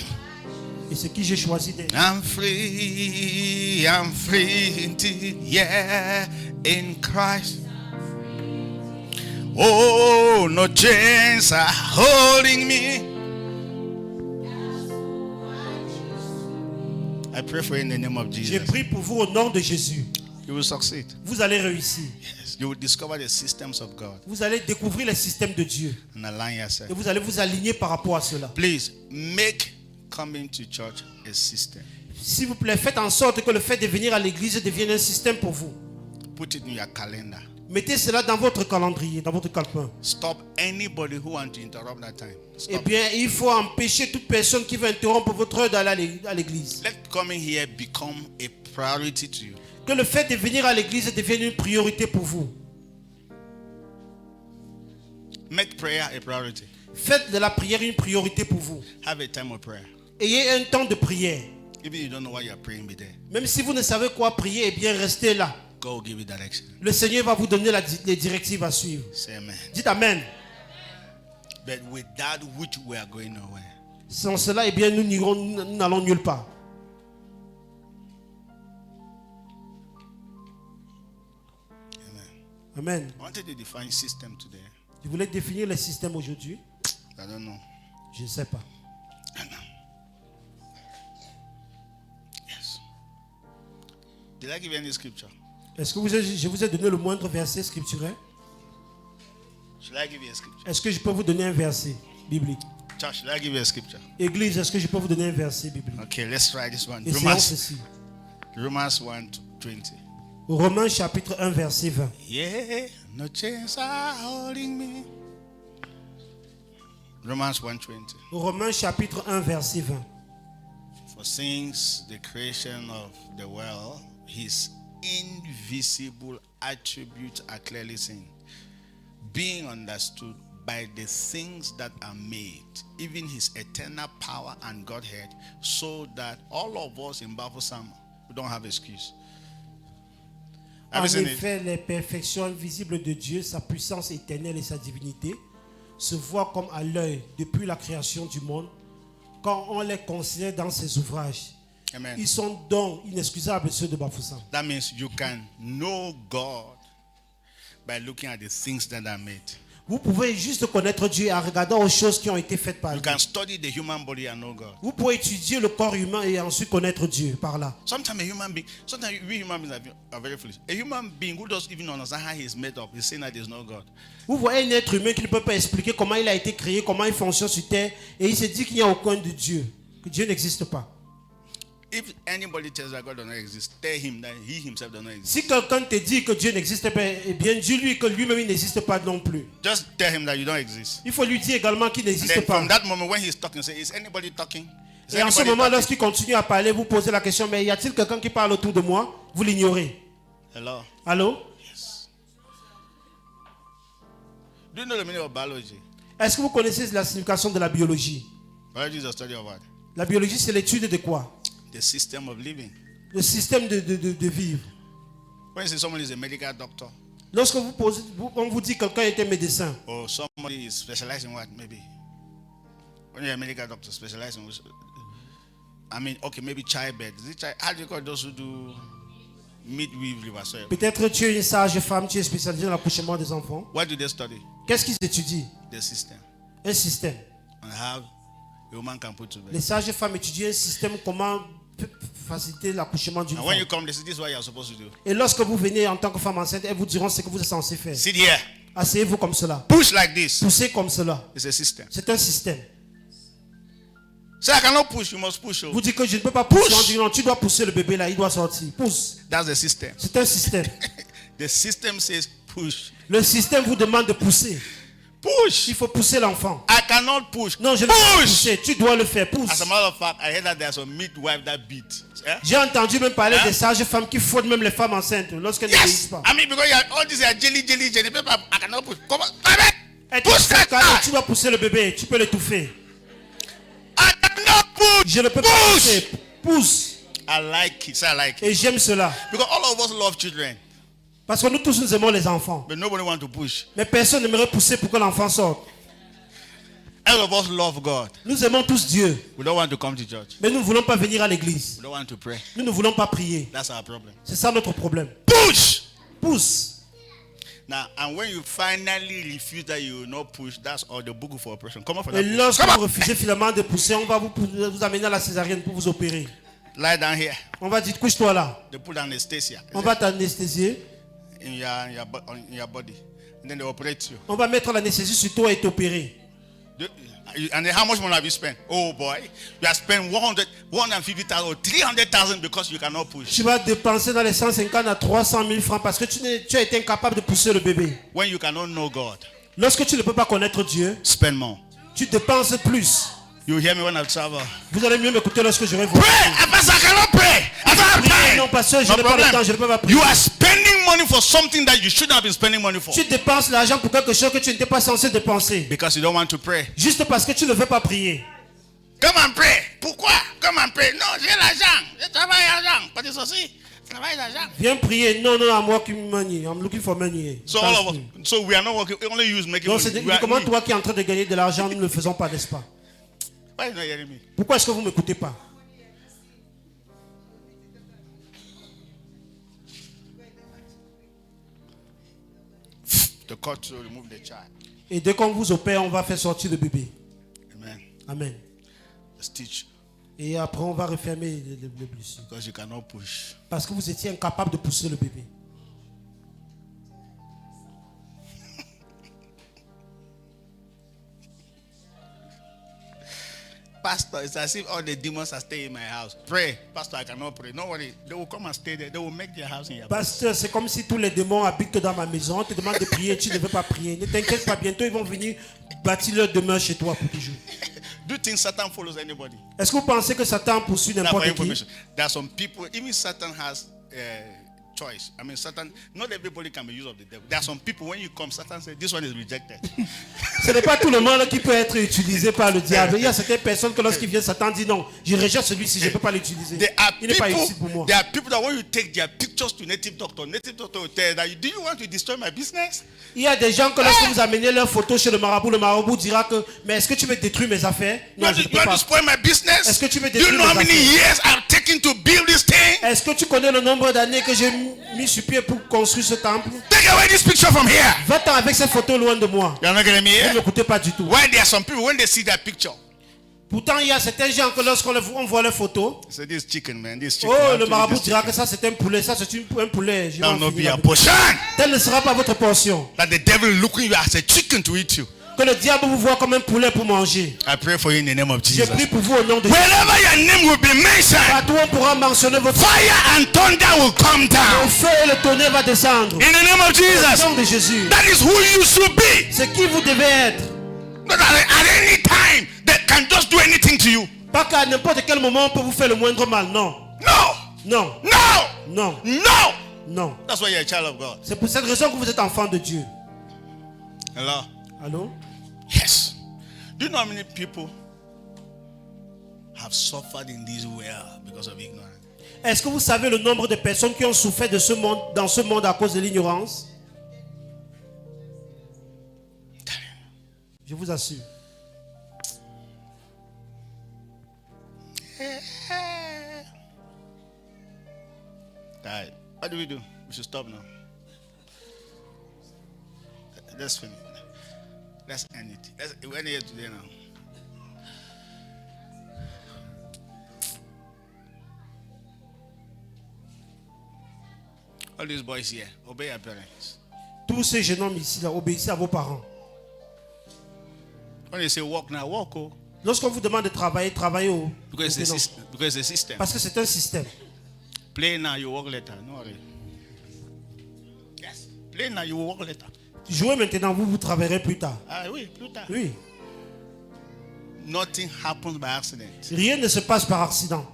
Speaker 2: Et ce qui j'ai choisi d'être.
Speaker 1: I'm free indeed, yeah. In Christ. Oh, no chains are holding me. I pray for you in the name of
Speaker 2: J'ai
Speaker 1: Jesus.
Speaker 2: pris pour vous au nom de Jésus.
Speaker 1: You will succeed.
Speaker 2: Vous allez réussir.
Speaker 1: Yes. You will discover the systems of God
Speaker 2: Vous allez découvrir les systèmes de Dieu.
Speaker 1: and align yourself.
Speaker 2: Et vous allez vous aligner par rapport à cela.
Speaker 1: Please make coming to church a system.
Speaker 2: S'il vous plaît, faites en sorte que le fait de venir à l'église devienne un système pour vous.
Speaker 1: Put it in your calendar.
Speaker 2: Mettez cela dans votre calendrier, dans votre calepin.
Speaker 1: Stop anybody who wants to interrupt that time.
Speaker 2: Eh
Speaker 1: Stop.
Speaker 2: bien, il faut empêcher toute personne qui veut interrompre votre heure d'aller à l'église.
Speaker 1: Let coming here become a priority to you.
Speaker 2: Que le fait de venir à l'église devienne une priorité pour vous.
Speaker 1: Make prayer a priority.
Speaker 2: Faites de la prière une priorité pour vous.
Speaker 1: Have a time of prayer.
Speaker 2: Ayez un temps de prière.
Speaker 1: Even if you don't know what you're praying, be there.
Speaker 2: Même si vous ne savez quoi prier, eh bien, restez là.
Speaker 1: God will give you direction.
Speaker 2: Le Seigneur va vous donner les directives à suivre.
Speaker 1: Say amen.
Speaker 2: Dites Amen.
Speaker 1: But without which we are going nowhere.
Speaker 2: Sans cela, eh bien, nous n'allons nulle part.
Speaker 1: Amen.
Speaker 2: Amen.
Speaker 1: I wanted to define system today.
Speaker 2: Je voulais définir le système aujourd'hui.
Speaker 1: I don't know.
Speaker 2: Je ne sais pas.
Speaker 1: I know. Yes. Did I give you any scripture?
Speaker 2: Est-ce que je vous ai donné le moindre verset scripturel?
Speaker 1: Should I give you a scripture?
Speaker 2: Est-ce que je peux vous donner un verset biblique?
Speaker 1: Church, should I give you a scripture?
Speaker 2: Église, est-ce que je peux vous donner un verset biblique?
Speaker 1: Okay, let's try this one.
Speaker 2: Essayons ceci.
Speaker 1: Romans 1:20.
Speaker 2: Romains chapitre 1 verset 20.
Speaker 1: Yeah, no chains are holding me. Romans 1:20.
Speaker 2: Romains chapitre 1 verset 20.
Speaker 1: For since the creation of the world, his invisible attributes are clearly seen, being understood by the things that are made, even his eternal power and Godhead, so that all of us in Baphomet, we don't have excuse. Have
Speaker 2: En
Speaker 1: you seen it?
Speaker 2: effet, les perfections visibles de Dieu, sa puissance éternelle et sa divinité se voient comme à l'œil depuis la création du monde, quand on les considère dans ses ouvrages.
Speaker 1: Amen.
Speaker 2: Ils sont donc inexcusables, ceux de Bafoussam.
Speaker 1: That means you can know God by looking at the things that are made.
Speaker 2: Vous pouvez juste connaître Dieu en regardant aux choses qui ont été faites par
Speaker 1: You
Speaker 2: Dieu.
Speaker 1: can study the human body and know God.
Speaker 2: Vous pouvez étudier le corps humain et ensuite connaître Dieu par là.
Speaker 1: Sometimes we human beings are very foolish. A human being who doesn't even understand how he is made up is saying that there is no God.
Speaker 2: Vous voyez un être humain qui ne peut pas expliquer comment il a été créé, comment il fonctionne sur terre, et il se dit qu'il n'y a aucun de Dieu, que Dieu n'existe pas.
Speaker 1: If anybody tells that God does not exist, tell him that he himself does not exist.
Speaker 2: Si quelqu'un te dit que Dieu n'existe pas, eh bien dis-lui que lui-même il n'existe pas non plus.
Speaker 1: Just tell him that you don't exist.
Speaker 2: Il faut lui dire également qu'il
Speaker 1: Then
Speaker 2: n'existe pas.
Speaker 1: from that moment when he's talking, say, is anybody talking? Is
Speaker 2: Et en ce
Speaker 1: anybody
Speaker 2: moment,
Speaker 1: talking?
Speaker 2: lorsqu'il continue à parler, vous posez la question, mais y a-t-il quelqu'un qui parle autour de moi? Vous l'ignorez.
Speaker 1: Hello?
Speaker 2: Allô?
Speaker 1: Do you know the meaning of biology?
Speaker 2: Est-ce que vous connaissez la signification de la biologie?
Speaker 1: Biology is the study of what?
Speaker 2: La biologie, c'est l'étude de quoi?
Speaker 1: The system of living.
Speaker 2: Le système de vivre.
Speaker 1: When you say someone is a medical doctor,
Speaker 2: Lorsque on vous dit que quelqu'un était médecin,
Speaker 1: or somebody is specialized in what, maybe? When you're a medical doctor, specialized in which, I mean, okay, maybe childbirth. How do you call those who do midwifery whatsoever?
Speaker 2: peut-être tu es une sage-femme, tu es spécialisée dans l'accouchement des enfants.
Speaker 1: What do they study?
Speaker 2: Qu'est-ce qu'ils étudient?
Speaker 1: The system.
Speaker 2: Un système.
Speaker 1: And how a woman can put to bed.
Speaker 2: Les sages-femmes étudient un système, comment faciliter l'accouchement d'une
Speaker 1: And when you
Speaker 2: femme.
Speaker 1: come, they say, this is what you're supposed to do.
Speaker 2: Et lorsque vous venez en tant que femme enceinte, elles vous diront ce que vous êtes censé faire.
Speaker 1: Sit here.
Speaker 2: Asseyez-vous comme cela.
Speaker 1: Push like this.
Speaker 2: Poussez comme cela.
Speaker 1: It's a system.
Speaker 2: C'est un système.
Speaker 1: Say, I cannot push, you must push. Oh.
Speaker 2: Vous dites que je ne peux pas pousser.
Speaker 1: Pousse.
Speaker 2: On dit non, tu dois pousser le bébé là, il doit sortir. Pousse.
Speaker 1: That's the system.
Speaker 2: C'est un système.
Speaker 1: The system says push.
Speaker 2: Le système vous demande de pousser.
Speaker 1: Push.
Speaker 2: Il faut pousser l'enfant.
Speaker 1: I cannot push.
Speaker 2: Non, je ne peux pas
Speaker 1: Push.
Speaker 2: pousser. Tu dois le faire.
Speaker 1: As a
Speaker 2: Pousse.
Speaker 1: matter of fact, I heard that there's a midwife that beat. Eh?
Speaker 2: J'ai entendu même parler
Speaker 1: Hein?
Speaker 2: des sages-femmes qui fouettent même les femmes enceintes lorsqu'elles n'obéissent
Speaker 1: Yes.
Speaker 2: pas.
Speaker 1: I mean, because all these are jelly. People, I cannot push. Come on.
Speaker 2: Et
Speaker 1: Push that
Speaker 2: tu
Speaker 1: guy.
Speaker 2: dois pousser le bébé. Tu peux l'étouffer.
Speaker 1: I cannot push.
Speaker 2: Je ne peux pas
Speaker 1: Push.
Speaker 2: pousser. Pousse.
Speaker 1: I like it. Say I like it.
Speaker 2: Et j'aime cela.
Speaker 1: Because all of us love children,
Speaker 2: Parce que nous tous nous aimons les enfants.
Speaker 1: but nobody wants to push.
Speaker 2: Mais personne n'aimerait pousser pour que l'enfant sorte.
Speaker 1: All of us love God.
Speaker 2: Nous aimons tous Dieu.
Speaker 1: We don't want to come to church.
Speaker 2: Mais nous ne voulons pas venir à l'église.
Speaker 1: We don't want to pray.
Speaker 2: Nous ne voulons pas prier.
Speaker 1: That's our problem.
Speaker 2: C'est ça notre problème.
Speaker 1: Push.
Speaker 2: Pousse.
Speaker 1: Now, and when you finally refuse that you will not push, that's all the book for operation. Come on for
Speaker 2: Et
Speaker 1: that.
Speaker 2: lorsque
Speaker 1: Come
Speaker 2: vous
Speaker 1: on.
Speaker 2: refusez finalement de pousser, on va vous amener à la césarienne pour vous opérer.
Speaker 1: Lie down here.
Speaker 2: On va dire, couche-toi là.
Speaker 1: They put anesthesia
Speaker 2: On va t'anesthésier.
Speaker 1: in your body, and then they operate you.
Speaker 2: On va mettre l'anesthésie sur toi et t'opérer.
Speaker 1: And then how much money have you spent? Oh boy, you have spent 150,000 or 300,000 because you cannot push.
Speaker 2: Tu vas dépenser dans les 150 à 300 000 francs parce que tu as été incapable de pousser le bébé.
Speaker 1: When you cannot know God,
Speaker 2: Lorsque tu ne peux pas connaître Dieu,
Speaker 1: spend more.
Speaker 2: tu dépenses plus.
Speaker 1: You hear me when I travel.
Speaker 2: Vous allez mieux m'écouter lorsque je vais vous.
Speaker 1: Pray, Pastor, I cannot pray. I don't have time.
Speaker 2: Non, pasteur, je
Speaker 1: No
Speaker 2: n'ai pas le
Speaker 1: problem.
Speaker 2: temps, je ne peux pas prier.
Speaker 1: You are spending money for something that you shouldn't have been spending money for
Speaker 2: Tu dépenses l'argent pour quelque chose que tu n'étais pas censé dépenser.
Speaker 1: because you don't want to pray.
Speaker 2: Juste parce que tu ne veux pas prier.
Speaker 1: Come and pray. Pourquoi? Come and pray. Non, j'ai l'argent. Je travaille l'argent. Pas de souci. Je travaille l'argent.
Speaker 2: Viens prier. Non, non, à moi qui me money. I'm looking for money.
Speaker 1: So all of us. So we are not working. We only use making
Speaker 2: Donc
Speaker 1: money.
Speaker 2: c'est
Speaker 1: We are-
Speaker 2: comment toi qui es en train de gagner de l'argent, nous ne le faisons pas, n'est-ce pas?
Speaker 1: Why are you not hearing me?
Speaker 2: Pourquoi est-ce que vous ne m'écoutez pas?
Speaker 1: The court to remove the child.
Speaker 2: Et dès qu'on vous opère, on va faire sortir le bébé.
Speaker 1: Amen.
Speaker 2: Amen.
Speaker 1: The stitch.
Speaker 2: Et après, on va refermer le blessure.
Speaker 1: Because you cannot push.
Speaker 2: Parce que vous étiez incapable de pousser le bébé.
Speaker 1: Pastor, it's as if all the demons are staying in my house. Pray. Pastor, I cannot pray. No worry. They will come and stay there. They will make their house in your place.
Speaker 2: Pasteur, c'est comme si tous les démons habitent dans ma maison. On te demande de prier, tu ne veux pas prier. Ne t'inquiète pas, bientôt ils vont venir bâtir leur demeure chez toi pour toujours.
Speaker 1: Do you think Satan follows anybody?
Speaker 2: Est-ce que vous pensez que Satan poursuit
Speaker 1: Now, for
Speaker 2: n'importe qui?
Speaker 1: information, there are some people, even Satan has choice. I mean, Satan, not everybody can be used of the devil. There are some people, when you come, Satan says, this one is rejected.
Speaker 2: Ce n'est pas tout le monde qui peut être utilisé par le diable. Il y a certaines personnes que lorsqu'ils viennent, Satan dit non, je rejette celui-ci, je ne peux pas l'utiliser. Il n'est pas ici pour moi.
Speaker 1: There are people that when you take their pictures to native doctor will tell you that, do you want to destroy my business?
Speaker 2: Il y a des gens que lorsque vous amenez leurs photos chez le marabout dira que, mais est-ce que tu veux détruire mes affaires? Non, je ne peux
Speaker 1: You want
Speaker 2: pas.
Speaker 1: to spoil my business?
Speaker 2: Est-ce que tu veux
Speaker 1: Do you
Speaker 2: détruire
Speaker 1: know how
Speaker 2: mes
Speaker 1: many
Speaker 2: affaires?
Speaker 1: years I've taken to build this thing?
Speaker 2: Est-ce que tu connais le nombre d'années que j'ai mis sur pied pour construire ce temple?
Speaker 1: Take away this picture from here.
Speaker 2: Va-t'en avec ces photos loin de moi.
Speaker 1: You're not getting me
Speaker 2: Vous ne
Speaker 1: here?
Speaker 2: m'écoutez pas du tout.
Speaker 1: Why there are some people when they see that picture,
Speaker 2: Pourtant, il y a certains gens que lorsqu'on voit leurs photos,
Speaker 1: say this chicken, man, this chicken.
Speaker 2: oh,
Speaker 1: I have
Speaker 2: le
Speaker 1: to
Speaker 2: marabout
Speaker 1: eat this
Speaker 2: dira
Speaker 1: chicken.
Speaker 2: que ça c'est un poulet, ça c'est un poulet. Je vais
Speaker 1: That
Speaker 2: en
Speaker 1: will not be
Speaker 2: finir
Speaker 1: a
Speaker 2: avec.
Speaker 1: portion.
Speaker 2: Telle ne sera pas votre portion.
Speaker 1: That the devil looking you as a chicken to eat you.
Speaker 2: Que le diable vous voit comme un poulet pour manger.
Speaker 1: I pray for you in the name of
Speaker 2: Je
Speaker 1: Jesus.
Speaker 2: prie pour vous au nom de Jésus.
Speaker 1: Wherever your name will be mentioned,
Speaker 2: Partout on pourra mentionner votre nom.
Speaker 1: fire and thunder will come
Speaker 2: Le
Speaker 1: down.
Speaker 2: feu et le tonnerre va descendre.
Speaker 1: In the name of
Speaker 2: Au
Speaker 1: Jesus.
Speaker 2: nom de Jésus.
Speaker 1: That is who you should be.
Speaker 2: C'est qui vous devez être.
Speaker 1: Not at any time they can just do anything to you.
Speaker 2: Pas qu'à n'importe quel moment on peut vous faire le moindre mal. Non.
Speaker 1: No.
Speaker 2: Non.
Speaker 1: No.
Speaker 2: Non.
Speaker 1: No.
Speaker 2: Non.
Speaker 1: That's why you're a child of God.
Speaker 2: C'est pour cette raison que vous êtes enfant de Dieu.
Speaker 1: Hello.
Speaker 2: Allô?
Speaker 1: Yes. Do you know how many people have suffered in this world because of ignorance?
Speaker 2: Est-ce que vous savez le nombre de personnes qui ont souffert de ce monde, dans ce monde à cause de l'ignorance? Je vous assure.
Speaker 1: Right. What do? We should stop now. Let's finish. Let's end it. We're here today now. All these boys here, obey your parents.
Speaker 2: Tous ces jeunes hommes ici, là, obéissez à vos parents.
Speaker 1: When they say walk now, walk. Oh.
Speaker 2: Lorsqu'on vous demande de travailler, travaillez au.
Speaker 1: Because it's a system.
Speaker 2: Parce que c'est un système.
Speaker 1: Play now, you walk later. No worry. Yes. Play now, you walk later.
Speaker 2: Jouez maintenant, vous travaillerez plus tard.
Speaker 1: Ah oui, plus tard.
Speaker 2: Oui.
Speaker 1: Nothing happens by accident.
Speaker 2: Rien ne se passe par accident.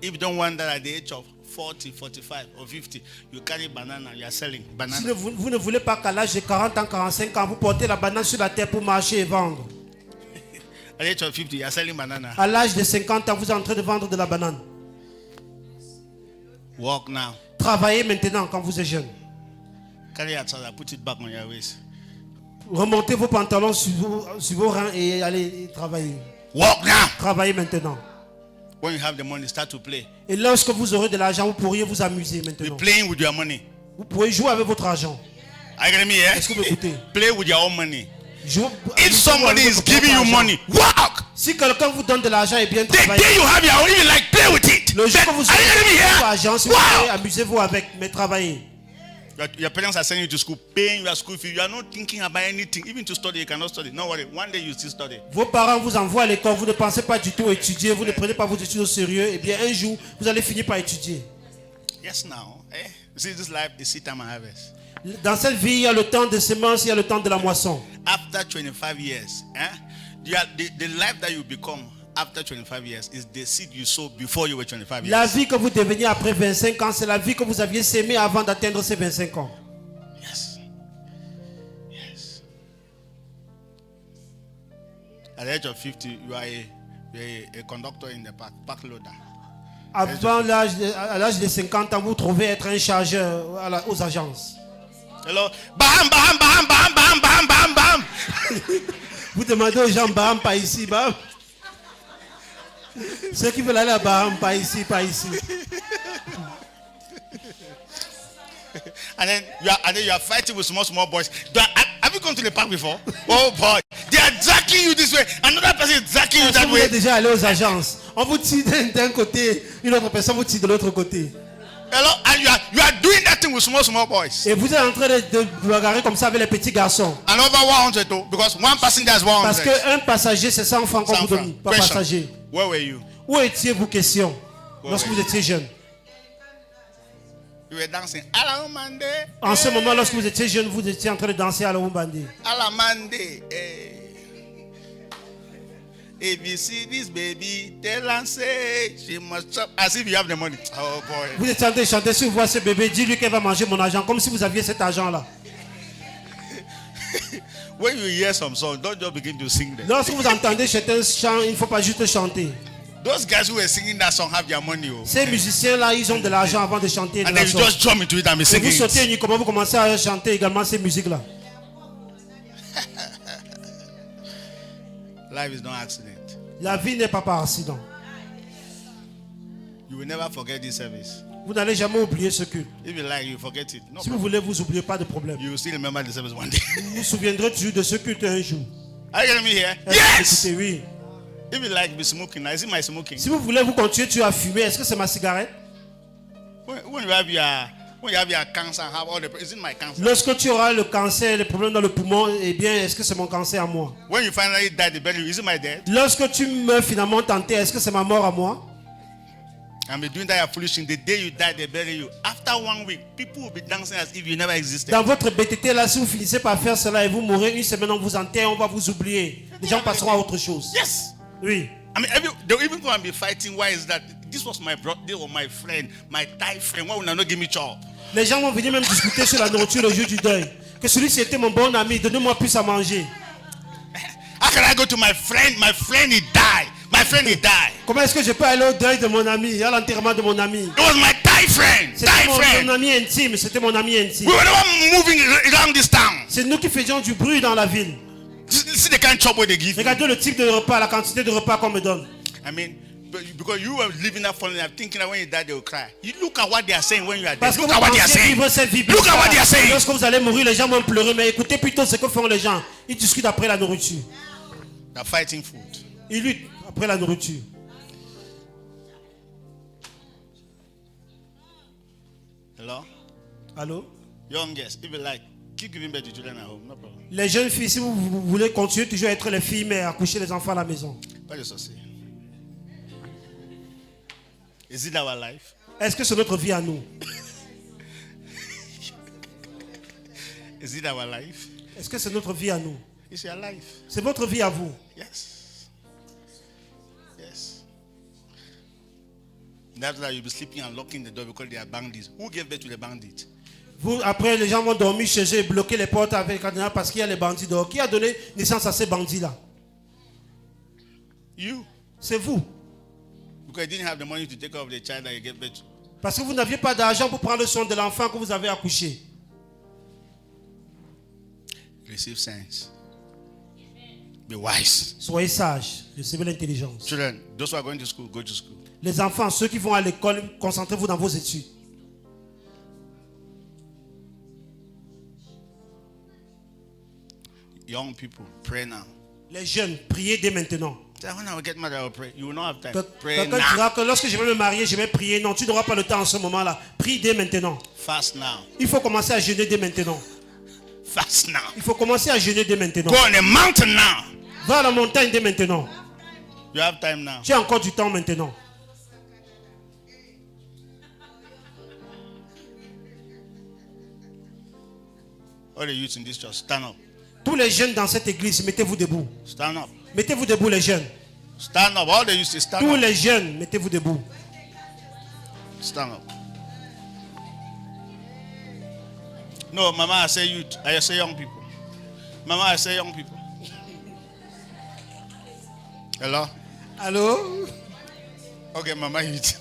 Speaker 1: If you don't want that at the age of 40, 45 or 50, you carry banana, you are selling banana.
Speaker 2: Si vous ne voulez pas qu'à l'âge de 40 ans, 45 ans, vous portez la banane sur la terre pour marcher et vendre.
Speaker 1: At the age of 50, you are selling banana.
Speaker 2: À l'âge de 50 ans, vous êtes en train de vendre de la banane.
Speaker 1: Walk now.
Speaker 2: Travaillez maintenant quand vous êtes jeune.
Speaker 1: Carry your trouser, put it back on your waist.
Speaker 2: Remontez vos pantalons sur vos reins et allez travailler.
Speaker 1: Walk now.
Speaker 2: Travaillez maintenant.
Speaker 1: When you have the money, start to play.
Speaker 2: Et lorsque vous aurez de l'argent, vous pourriez vous amuser
Speaker 1: Be
Speaker 2: maintenant.
Speaker 1: playing with your money.
Speaker 2: Vous pourrez jouer avec votre argent.
Speaker 1: Are you getting me here?
Speaker 2: Est-ce que vous m'écoutez?
Speaker 1: Play with your own money.
Speaker 2: If
Speaker 1: If somebody is giving you money, walk.
Speaker 2: si quelqu'un vous donne de l'argent et bien
Speaker 1: The day
Speaker 2: travailler,
Speaker 1: you have your own, even like play with it.
Speaker 2: le jour
Speaker 1: But,
Speaker 2: que vous
Speaker 1: are you getting me
Speaker 2: aurez votre
Speaker 1: here?
Speaker 2: argent, si vous
Speaker 1: Wow.
Speaker 2: voulez, amusez-vous avec, mais travaillez.
Speaker 1: Your parents are sending you to school, paying your school fee. You are not thinking about anything. Even to study, you cannot study. No worry. One day you still study.
Speaker 2: Vos parents vous envoient à l'école, vous ne pensez pas du tout étudier, vous ne prenez pas vos études au sérieux, et bien un jour, vous allez finir par étudier.
Speaker 1: Yes, now. Eh? You see, this life is seed time and harvest.
Speaker 2: Dans cette vie, il y a le temps de semence, il y a le temps de la moisson.
Speaker 1: After 25 years, the life that you become after 25 years is the seed you sowed before you were 25 years.
Speaker 2: La vie que vous devenez après 25 ans, c'est la vie que vous aviez sémée avant d'atteindre ces 25 ans.
Speaker 1: Yes. Yes. At the age of 50, you are a conductor in the park loader.
Speaker 2: Avant à l'âge de 50 ans, vous trouvez être un chargeur aux agences.
Speaker 1: Hello. Bam, bam, bam, bam, bam, bam, bam, bam.
Speaker 2: Vous demandez aux gens, Baham, pas ici, Baham. Ceux qui veulent aller à Baham, pas ici, pas ici.
Speaker 1: And then you are fighting with small boys. Have you gone to the park before? Oh boy, they are jacking you this way. Another person is jacking you
Speaker 2: Est-ce que
Speaker 1: that
Speaker 2: vous
Speaker 1: way.
Speaker 2: êtes déjà allé aux agences? On vous tire d'un côté, une autre personne vous tire de l'autre côté.
Speaker 1: Hello, and you are doing that thing with small boys.
Speaker 2: Et vous êtes en train de bagarrer comme ça avec les petits garçons.
Speaker 1: And over 100 too, because one passenger is 100.
Speaker 2: Parce qu'un passager, c'est 100 francs qu'on
Speaker 1: 100
Speaker 2: vous donne.
Speaker 1: francs.
Speaker 2: Pas
Speaker 1: Question.
Speaker 2: passager.
Speaker 1: Where were you?
Speaker 2: Où étiez-vous, question, lorsque
Speaker 1: ouais.
Speaker 2: vous étiez jeune?
Speaker 1: You were dancing. Alamande.
Speaker 2: En ce moment, lorsque vous étiez jeune, vous étiez en train de danser à la Wumbandi.
Speaker 1: Alamande. If you see this baby, tell and say she must chop as if you have the money. Oh boy.
Speaker 2: Vous êtes en train de chanter, si vous voyez ce bébé, dis-lui qu'elle va manger mon argent, comme si vous aviez cet argent-là.
Speaker 1: When you hear some songs, don't just begin to sing them.
Speaker 2: Lorsque vous entendez certains chants, il ne faut pas juste chanter.
Speaker 1: Those guys who were singing that song have their money. Oh.
Speaker 2: Ces musiciens-là, ils ont de l'argent avant de chanter.
Speaker 1: And then you just jump into it and be
Speaker 2: Et
Speaker 1: singing
Speaker 2: vous sautez
Speaker 1: it.
Speaker 2: comment vous commencez à chanter également ces musiques-là.
Speaker 1: Life is no accident.
Speaker 2: La vie n'est pas par accident.
Speaker 1: You will never forget this service.
Speaker 2: Vous n'allez jamais oublier ce culte.
Speaker 1: If you like, you forget it. No
Speaker 2: Si vous
Speaker 1: problem.
Speaker 2: voulez, vous n'oubliez pas de problème.
Speaker 1: You will still remember the service one day.
Speaker 2: Vous vous souviendrez toujours de ce culte un jour.
Speaker 1: Are you getting me here?
Speaker 2: Est-ce que
Speaker 1: Yes!
Speaker 2: écoutez, oui.
Speaker 1: If you like be smoking, now is it my smoking?
Speaker 2: Si vous voulez, vous continuez toujours à fumer. Est-ce que c'est ma cigarette?
Speaker 1: When you have your cancer, have all the is it my cancer?
Speaker 2: Lorsque tu auras le cancer, les problèmes dans le poumon, eh bien, est-ce que c'est mon cancer à moi?
Speaker 1: When you finally die, the bury you, is it my death?
Speaker 2: Lorsque tu meurs finalement tenté, est-ce que c'est ma mort à moi?
Speaker 1: And be doing that foolish thing. The day you die, they bury you. After 1 week, people will be dancing as if you never existed.
Speaker 2: Dans votre BTT, là, si vous finissez par faire cela et vous mourrez, une semaine, on vous enterre, on va vous oublier. Les gens passeront à autre chose.
Speaker 1: Yes.
Speaker 2: Oui.
Speaker 1: I mean, they'll even go and be fighting. Why is that? This was my brother or my friend, my Thai friend. Why would I not give me chop?
Speaker 2: Les gens vont venir même discuter sur la nourriture le jour du deuil. Que celui-ci était mon bon ami, donnez-moi plus à manger.
Speaker 1: How can I go to my friend? My friend, he died. My friend, he died.
Speaker 2: Comment est-ce que je peux aller au deuil de mon ami, à l'enterrement de mon ami?
Speaker 1: It was my Thai friend.
Speaker 2: C'était
Speaker 1: Thai
Speaker 2: mon
Speaker 1: friend.
Speaker 2: ami intime, c'était mon ami intime.
Speaker 1: We were the one moving around this town.
Speaker 2: C'est nous qui faisions du bruit dans la ville.
Speaker 1: See the kind of chop they give.
Speaker 2: Regardez le type de repas, la quantité de repas qu'on me donne.
Speaker 1: I mean, because you were living that funny life, thinking that when you die they will cry. You look at what they are saying when you are dead.
Speaker 2: Parce que
Speaker 1: Look
Speaker 2: vous
Speaker 1: at what they are
Speaker 2: pensez
Speaker 1: saying.
Speaker 2: vivre cette vie
Speaker 1: Look at what they are saying.
Speaker 2: Lorsque vous allez mourir, les gens vont pleurer, mais écoutez plutôt ce que font les gens. Ils discutent après la nourriture.
Speaker 1: They're fighting food.
Speaker 2: Ils luttent après la nourriture.
Speaker 1: Hello?
Speaker 2: Allô?
Speaker 1: Youngest, if you like, keep giving birth to children at home. No problem.
Speaker 2: Les jeunes filles, si vous voulez continuer toujours à être les filles, mais à coucher les enfants à la maison.
Speaker 1: What does it say? Is it our life?
Speaker 2: Est-ce que c'est notre vie à nous?
Speaker 1: Is it our life?
Speaker 2: Est-ce que c'est notre vie à nous?
Speaker 1: It's your life.
Speaker 2: C'est votre vie à vous.
Speaker 1: Yes. Yes. That's why you'll be sleeping and locking the door because they are bandits. Who gave birth to the bandits?
Speaker 2: Vous, après, les gens vont dormir chez eux et bloquer les portes avec cadenas parce qu'il y a les bandits dehors. Qui a donné naissance à ces bandits-là?
Speaker 1: You.
Speaker 2: C'est vous.
Speaker 1: Because you didn't have the money to take care of the child that you gave birth to.
Speaker 2: Parce que vous n'aviez pas d'argent pour prendre soin de l'enfant que vous avez accouché.
Speaker 1: Receive sense. Be wise.
Speaker 2: Soyez sages. Recevez l'intelligence.
Speaker 1: Children, those who are going to school, go to school.
Speaker 2: Les enfants, ceux qui vont à l'école, concentrez-vous dans vos études.
Speaker 1: Young people, pray now.
Speaker 2: Les jeunes, priez dès maintenant.
Speaker 1: When I will get married, I will pray. You will not have time. Pray
Speaker 2: Quelqu'un
Speaker 1: now.
Speaker 2: dira que lorsque je vais me marier, je vais prier. Non, tu n'auras pas le temps en ce moment-là. Prie dès maintenant.
Speaker 1: Fast now.
Speaker 2: Il faut commencer à jeûner dès maintenant.
Speaker 1: Fast now.
Speaker 2: Il faut commencer à jeûner dès maintenant.
Speaker 1: Go on the mountain now.
Speaker 2: Va à la montagne dès maintenant.
Speaker 1: You have time now.
Speaker 2: Tu as encore du temps maintenant.
Speaker 1: All the youths in this church, stand up.
Speaker 2: Tous les jeunes dans cette église, mettez-vous debout.
Speaker 1: Stand up.
Speaker 2: Mettez-vous debout les jeunes.
Speaker 1: Stand up. All the youths, stand
Speaker 2: Tous
Speaker 1: up.
Speaker 2: les jeunes, mettez-vous debout.
Speaker 1: Stand up. No, Mama, I say youth. I say young people. Mama, I say young people. Hello?
Speaker 2: Allô?
Speaker 1: Okay, Mama, youth.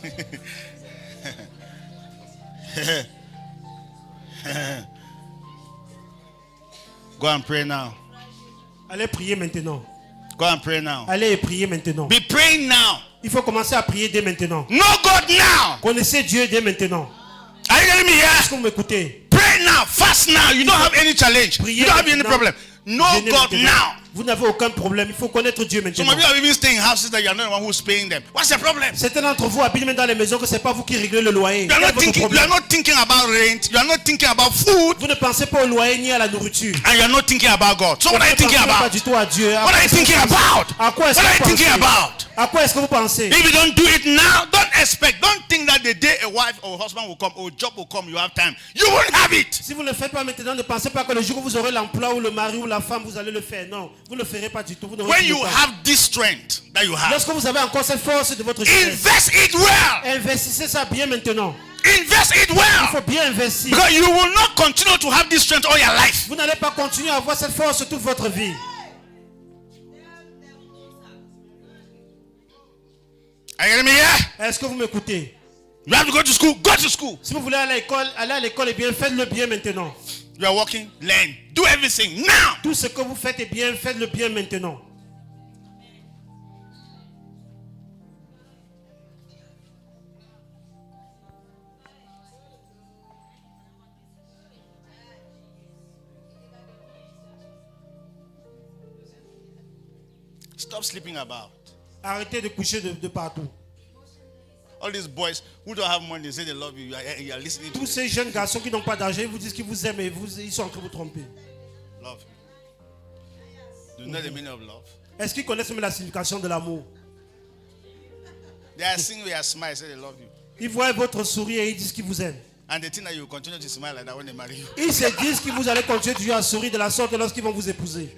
Speaker 1: Go and pray now.
Speaker 2: Allez prier maintenant.
Speaker 1: Go and pray now.
Speaker 2: Allez prier maintenant.
Speaker 1: Be praying now.
Speaker 2: Il faut commencer à prier dès maintenant.
Speaker 1: Know God now.
Speaker 2: Connaissez Dieu dès maintenant.
Speaker 1: Are you getting me here?
Speaker 2: Est-ce que vous m'écoutez?
Speaker 1: Pray now. Fast now. You don't have any challenge.
Speaker 2: Priez
Speaker 1: You don't have any
Speaker 2: maintenant.
Speaker 1: problem. Know
Speaker 2: Jeûnez
Speaker 1: God
Speaker 2: maintenant.
Speaker 1: now.
Speaker 2: Vous n'avez aucun problème. Il faut connaître Dieu
Speaker 1: Some
Speaker 2: maintenant.
Speaker 1: of you are even staying in houses that you are not the one who's paying them. What's the problem?
Speaker 2: Certains d'entre vous habitent même dans les maisons que c'est pas vous qui réglez le loyer.
Speaker 1: You are
Speaker 2: Quel est
Speaker 1: not
Speaker 2: votre
Speaker 1: thinking. You
Speaker 2: problème?
Speaker 1: are not thinking about rent. You are not thinking about food,
Speaker 2: Vous ne pensez pas au loyer ni à la nourriture.
Speaker 1: and you are not thinking about God. So what are you
Speaker 2: Vous ne
Speaker 1: thinking
Speaker 2: pensez pas
Speaker 1: about?
Speaker 2: du tout à Dieu.
Speaker 1: What are you thinking about?
Speaker 2: À quoi est-ce
Speaker 1: What are
Speaker 2: que
Speaker 1: you
Speaker 2: vous
Speaker 1: thinking
Speaker 2: pensez?
Speaker 1: about?
Speaker 2: À quoi est-ce que vous pensez?
Speaker 1: If you don't do it now, don't expect. Don't think that the day a wife or husband will come or job will come, you have time. You won't have it.
Speaker 2: Si vous ne le faites pas maintenant, ne pensez pas que le jour où vous aurez l'emploi ou le mari ou la femme, vous allez le faire. Non, vous ne le ferez pas du tout. Vous n'aurez
Speaker 1: When
Speaker 2: plus de
Speaker 1: you
Speaker 2: temps.
Speaker 1: have this strength that you have,
Speaker 2: Lorsque vous avez encore cette force de votre jeunesse,
Speaker 1: invest it well.
Speaker 2: investissez ça bien maintenant.
Speaker 1: Invest it
Speaker 2: Il
Speaker 1: well.
Speaker 2: faut bien investir.
Speaker 1: Because you will not continue to have this strength all your life.
Speaker 2: Vous n'allez pas continuer à avoir cette force toute votre vie.
Speaker 1: Are you hearing me here?
Speaker 2: Est-ce que vous m'écoutez?
Speaker 1: You have to go to school. Go to school.
Speaker 2: Si vous voulez aller à l'école et bien, faites-le bien maintenant.
Speaker 1: You are working. Learn. Do everything now.
Speaker 2: Tout ce que vous faites est bien, faites-le bien maintenant.
Speaker 1: Stop sleeping about.
Speaker 2: Arrêtez de coucher de partout.
Speaker 1: All these boys who don't have money, they say they love you. You are listening to
Speaker 2: Tous
Speaker 1: them.
Speaker 2: ces jeunes garçons qui n'ont pas d'argent, ils vous disent qu'ils vous aiment et ils sont en train de vous tromper.
Speaker 1: Love. Do you know the meaning of love?
Speaker 2: Est-ce qu'ils connaissent même la signification de l'amour?
Speaker 1: They are seeing your smile, say they love you.
Speaker 2: Ils voient votre sourire et ils disent qu'ils vous aiment.
Speaker 1: And they think that you will continue to smile like that when they marry you.
Speaker 2: Ils se disent que vous allez continuer toujours à sourire de la sorte lorsqu'ils vont vous épouser.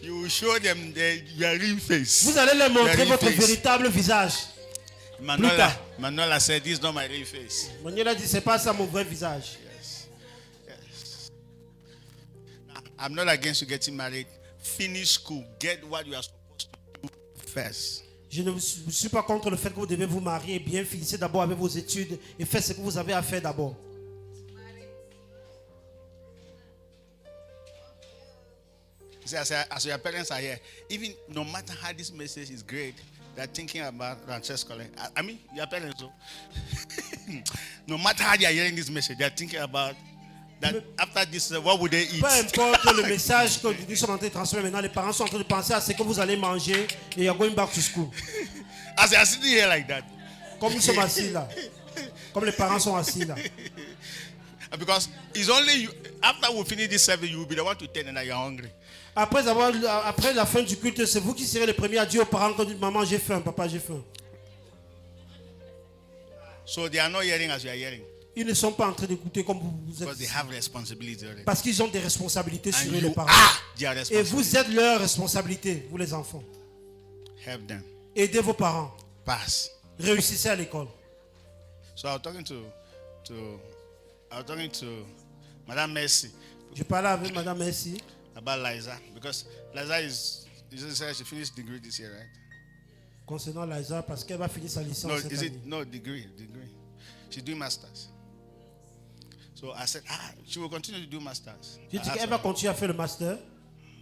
Speaker 1: You will show them your real face.
Speaker 2: Vous allez leur montrer
Speaker 1: Your real
Speaker 2: votre
Speaker 1: face.
Speaker 2: véritable visage. tard.
Speaker 1: Manola said, this is not my real face.
Speaker 2: Manuela dit, c'est pas ça mon vrai visage.
Speaker 1: Yes. Yes. Now, I'm not against you getting married. Finish school. Get what you are supposed to do first.
Speaker 2: Je ne suis pas contre le fait que vous devez vous marier. Bien, finissez d'abord avec vos études et faites ce que vous avez à faire d'abord.
Speaker 1: See, as your parents are here, even no matter how this message is great, they're thinking about Francesco. I mean, your parents. No matter how they are hearing this message, they're thinking about that after this, what would they eat?
Speaker 2: Peu importe le message que nous sommes en train de transmettre maintenant, les parents sont en train de penser à ce que vous allez manger et you're going back to school.
Speaker 1: As they are sitting here like that.
Speaker 2: Comme nous sommes assis là. Comme les parents sont assis là.
Speaker 1: Because it's only you, after we finish this service, you will be the one to tell them that you're hungry.
Speaker 2: Après la fin du culte, c'est vous qui serez les premiers à dire aux parents quand maman j'ai faim, papa j'ai faim.
Speaker 1: So they are not hearing as you are hearing.
Speaker 2: Ils ne sont pas en train d'écouter comme vous
Speaker 1: Because they
Speaker 2: êtes.
Speaker 1: have responsibility already.
Speaker 2: Parce qu'ils ont des responsabilités sur
Speaker 1: And
Speaker 2: eux, les
Speaker 1: you
Speaker 2: parents.
Speaker 1: are their
Speaker 2: Et
Speaker 1: responsibility.
Speaker 2: vous êtes leur responsabilité, vous les enfants.
Speaker 1: Help them.
Speaker 2: Aidez vos parents.
Speaker 1: Pass.
Speaker 2: Réussissez à l'école.
Speaker 1: So I was talking to Madame Mercy
Speaker 2: Je parlais avec Madame Messi
Speaker 1: about Liza, because Liza said she finished degree this year, right?
Speaker 2: concernant Liza parce qu'elle va finir sa licence
Speaker 1: No,
Speaker 2: cette
Speaker 1: is
Speaker 2: année.
Speaker 1: it no degree? She's doing masters. So I said, she will continue to do masters.
Speaker 2: J'ai dit
Speaker 1: I asked
Speaker 2: qu'elle va
Speaker 1: her,
Speaker 2: continuer à faire le master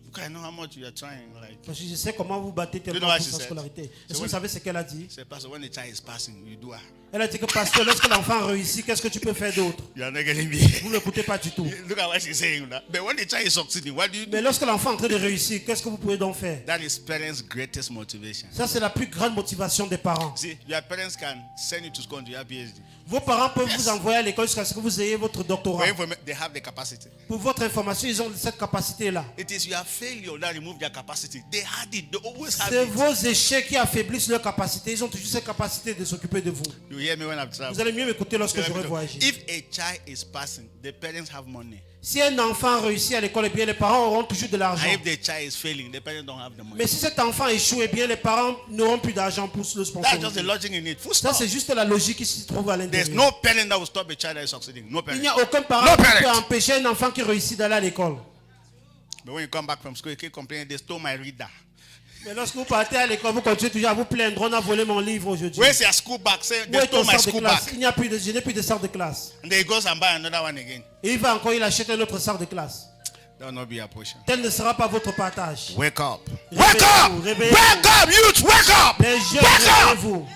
Speaker 1: because I know how much you are trying. Like,
Speaker 2: parce que je sais comment vous battez
Speaker 1: You know
Speaker 2: tellement
Speaker 1: what
Speaker 2: pour
Speaker 1: she
Speaker 2: sa
Speaker 1: said?
Speaker 2: scolarité.
Speaker 1: So
Speaker 2: Est-ce que
Speaker 1: when-
Speaker 2: vous savez ce qu'elle a dit?
Speaker 1: say, Pastor, when the child is passing, you do her.
Speaker 2: Elle a dit que pasteur, lorsque l'enfant réussit, qu'est-ce que tu peux faire d'autre?
Speaker 1: You are not getting me.
Speaker 2: Vous ne l'écoutez pas du tout.
Speaker 1: Look at what she's saying. That. But when the child is succeeding, what do you do?
Speaker 2: Mais lorsque l'enfant est en train de réussir, qu'est-ce que vous pouvez donc faire?
Speaker 1: That is parents' greatest motivation.
Speaker 2: Ça, c'est la plus grande motivation des parents.
Speaker 1: See, your parents can send you to school and do your PhD.
Speaker 2: Vos parents peuvent vous envoyer à l'école jusqu'à ce que vous ayez votre doctorat.
Speaker 1: They have the capacity.
Speaker 2: Pour votre information, ils ont cette capacité-là.
Speaker 1: It is your failure that remove their capacity. They had it. They always have
Speaker 2: C'est
Speaker 1: it.
Speaker 2: vos échecs qui affaiblissent leur capacité. Ils ont toujours cette capacité de s'occuper de vous.
Speaker 1: You hear me when I'm
Speaker 2: Vous
Speaker 1: traveling?
Speaker 2: allez mieux m'écouter lorsque j'aurai voyagé.
Speaker 1: If a child is passing, the parents have money.
Speaker 2: Si un enfant réussit à l'école, eh bien, les parents auront toujours de l'argent.
Speaker 1: And if the child is failing, the parents don't have the money.
Speaker 2: Mais si cet enfant échoue, eh bien, les parents n'auront plus d'argent pour le
Speaker 1: That's just the
Speaker 2: sponsoriser.
Speaker 1: logic in it. Full
Speaker 2: Ça,
Speaker 1: stop.
Speaker 2: c'est juste la logique qui se trouve à
Speaker 1: There's
Speaker 2: l'intérieur.
Speaker 1: no parent that will stop a child that is succeeding. No
Speaker 2: Il
Speaker 1: parent.
Speaker 2: n'y a aucun
Speaker 1: No
Speaker 2: parent qui peut
Speaker 1: parent.
Speaker 2: empêcher un enfant qui réussit d'aller à l'école.
Speaker 1: But when you come back from school, you keep complaining, they stole my reader.
Speaker 2: Mais lorsque vous partez à l'école, vous continuez toujours à vous plaindre. On a volé mon livre aujourd'hui.
Speaker 1: Where's your school bag? Say,
Speaker 2: Où
Speaker 1: they
Speaker 2: est ton
Speaker 1: stole my
Speaker 2: sac de
Speaker 1: school
Speaker 2: classe?
Speaker 1: bag.
Speaker 2: Il n'y a plus de, je n'ai plus de sac de classe.
Speaker 1: And then he goes and buy another one again.
Speaker 2: Et il va encore, il achète un autre sac de classe.
Speaker 1: That will not be your portion.
Speaker 2: Tel ne sera pas votre partage.
Speaker 1: Wake up.
Speaker 2: Réveillez-vous,
Speaker 1: Wake up!
Speaker 2: réveillez-vous.
Speaker 1: Wake up, youth! Wake up!
Speaker 2: Les jeunes,
Speaker 1: Wake up!
Speaker 2: réveillez-vous.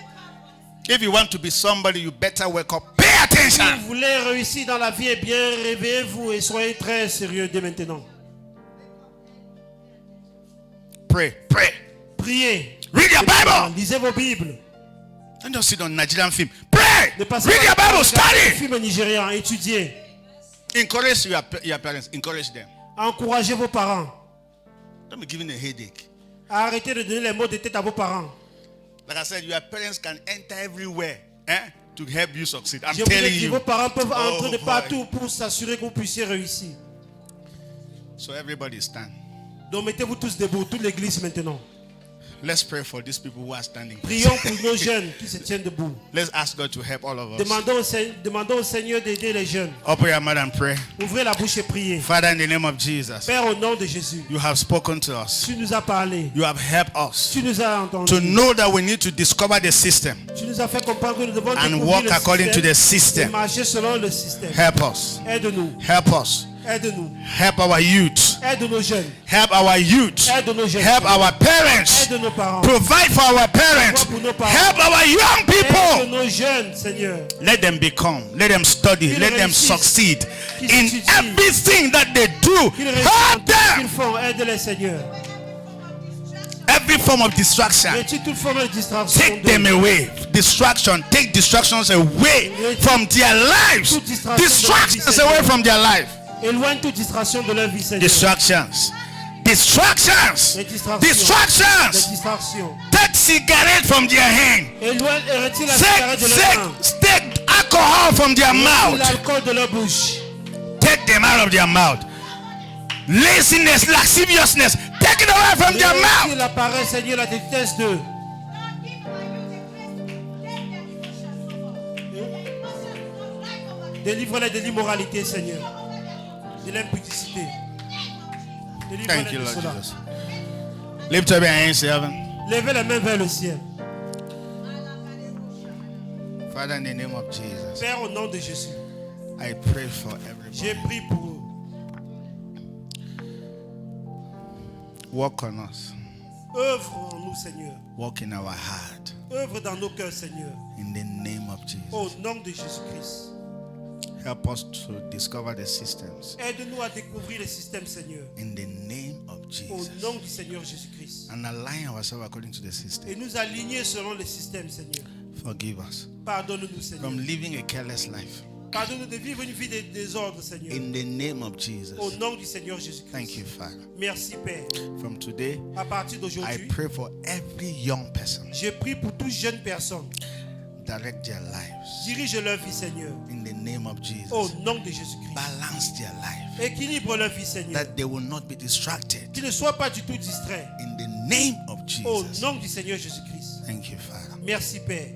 Speaker 1: If you want to be somebody, you better wake up. Pay
Speaker 2: Si
Speaker 1: attention.
Speaker 2: vous voulez réussir dans la vie, eh bien, réveillez-vous et soyez très sérieux dès maintenant.
Speaker 1: Pray. Pray.
Speaker 2: Priez.
Speaker 1: Read your Bible.
Speaker 2: Lisez vos Bibles.
Speaker 1: Don't just sit on Nigerian film. Pray.
Speaker 2: Ne passez
Speaker 1: Read your
Speaker 2: pas
Speaker 1: Bible.
Speaker 2: les
Speaker 1: Study.
Speaker 2: films nigérians. Étudiez.
Speaker 1: Encourage your parents. Encourage them.
Speaker 2: Encouragez vos parents.
Speaker 1: Don't be giving a headache.
Speaker 2: Arrêtez de donner les mots de tête à vos parents.
Speaker 1: Like I said, your parents can enter everywhere to help you succeed. I'm
Speaker 2: Je vous ai
Speaker 1: telling
Speaker 2: dit,
Speaker 1: you.
Speaker 2: vos parents peuvent entrer de
Speaker 1: boy.
Speaker 2: partout pour s'assurer que vous puissiez réussir.
Speaker 1: So everybody stand.
Speaker 2: Donc mettez-vous tous debout, toute l'église maintenant.
Speaker 1: Let's pray for these people who are standing.
Speaker 2: Prions pour nos jeunes qui se tiennent debout.
Speaker 1: Let's ask God to help all of us.
Speaker 2: Demandons au Seigneur d'aider les jeunes.
Speaker 1: Open your mouth and pray.
Speaker 2: Ouvrez la bouche et priez.
Speaker 1: Father, in the name of Jesus,
Speaker 2: Père, au nom de Jésus,
Speaker 1: you have spoken to us.
Speaker 2: tu nous as parlé.
Speaker 1: You have helped us
Speaker 2: Tu nous as
Speaker 1: to
Speaker 2: entendus.
Speaker 1: know that we need to discover the system
Speaker 2: Tu nous as fait comprendre que nous devons
Speaker 1: and
Speaker 2: découvrir
Speaker 1: walk
Speaker 2: le
Speaker 1: according to the
Speaker 2: système et
Speaker 1: system.
Speaker 2: marcher selon le système.
Speaker 1: Help us.
Speaker 2: Aide-nous.
Speaker 1: Help us.
Speaker 2: Aide-nous.
Speaker 1: Help our youth.
Speaker 2: Aide nos jeunes.
Speaker 1: Help our youth.
Speaker 2: Aide nos jeunes.
Speaker 1: Help our parents.
Speaker 2: Aide nos parents.
Speaker 1: Provide for our parents. Help our young
Speaker 2: Aide
Speaker 1: people.
Speaker 2: nos jeunes, Seigneur.
Speaker 1: Let them become. Let them study. Let them succeed in everything that they do.
Speaker 2: Qu'ils réussissent dans
Speaker 1: Help
Speaker 2: tout ce qu'ils
Speaker 1: them.
Speaker 2: font. Aide-les, Seigneur.
Speaker 1: Every form of distraction.
Speaker 2: Retire toute forme de distraction.
Speaker 1: Take them away. Distraction. Take distractions away from their lives. Distractions away from their life.
Speaker 2: Éloigne toute distraction de leur vie, Seigneur.
Speaker 1: Distractions. Distractions.
Speaker 2: Les distractions. Les
Speaker 1: Distractions.
Speaker 2: distractions.
Speaker 1: Take cigarette from their hand.
Speaker 2: Éloigne et retire la cigarette de leur main.
Speaker 1: Take alcohol from their
Speaker 2: Retire
Speaker 1: mouth.
Speaker 2: l'alcool de leur bouche.
Speaker 1: Take them out of their mouth. Laziness, lasciviousness. Take it away from their
Speaker 2: Retire
Speaker 1: mouth.
Speaker 2: la paresse, Seigneur, la déteste d'eux. Délivre-les de l'immoralité, Seigneur. De l'impudicité.
Speaker 1: Thank
Speaker 2: Délivre-les
Speaker 1: you,
Speaker 2: de
Speaker 1: Lord
Speaker 2: cela.
Speaker 1: Jesus. Lift up your hands to heaven.
Speaker 2: Levez les mains vers le ciel.
Speaker 1: Father, in the name of Jesus,
Speaker 2: Père, au nom de Jésus,
Speaker 1: I pray for
Speaker 2: j'ai
Speaker 1: everybody.
Speaker 2: prié pour eux.
Speaker 1: Walk on us.
Speaker 2: Œuvre en nous, Seigneur.
Speaker 1: Walk in our heart.
Speaker 2: Œuvre dans nos cœurs, Seigneur.
Speaker 1: In the name of
Speaker 2: Au
Speaker 1: Jesus.
Speaker 2: nom de Jésus-Christ.
Speaker 1: Help us to discover the systems.
Speaker 2: Aide-nous à découvrir le système, Seigneur.
Speaker 1: In the name of
Speaker 2: Au
Speaker 1: Jesus.
Speaker 2: nom du Seigneur Jésus-Christ.
Speaker 1: And align ourselves according to the
Speaker 2: Et
Speaker 1: system.
Speaker 2: nous aligner selon le système, Seigneur.
Speaker 1: Forgive us
Speaker 2: Pardonne-nous, Seigneur.
Speaker 1: from living a careless life.
Speaker 2: Pardonne-nous de vivre une vie de désordre, Seigneur.
Speaker 1: In the name of Jesus.
Speaker 2: Au nom du Seigneur Jésus-Christ.
Speaker 1: Thank you, Father.
Speaker 2: Merci, Père.
Speaker 1: From today,
Speaker 2: À partir
Speaker 1: I
Speaker 2: d'aujourd'hui,
Speaker 1: pray for every young person.
Speaker 2: je prie pour toute jeune personne.
Speaker 1: Direct their lives.
Speaker 2: Dirige leur vie, Seigneur.
Speaker 1: In the name of
Speaker 2: Au
Speaker 1: Jesus.
Speaker 2: nom de Jésus-Christ.
Speaker 1: Balance their life.
Speaker 2: Équilibre leur vie, Seigneur.
Speaker 1: That they will not be distracted.
Speaker 2: Qu'ils ne soient pas du tout distraits.
Speaker 1: In the name of
Speaker 2: Au
Speaker 1: Jesus.
Speaker 2: nom du Seigneur Jésus-Christ.
Speaker 1: Thank you, Father.
Speaker 2: Merci, Père.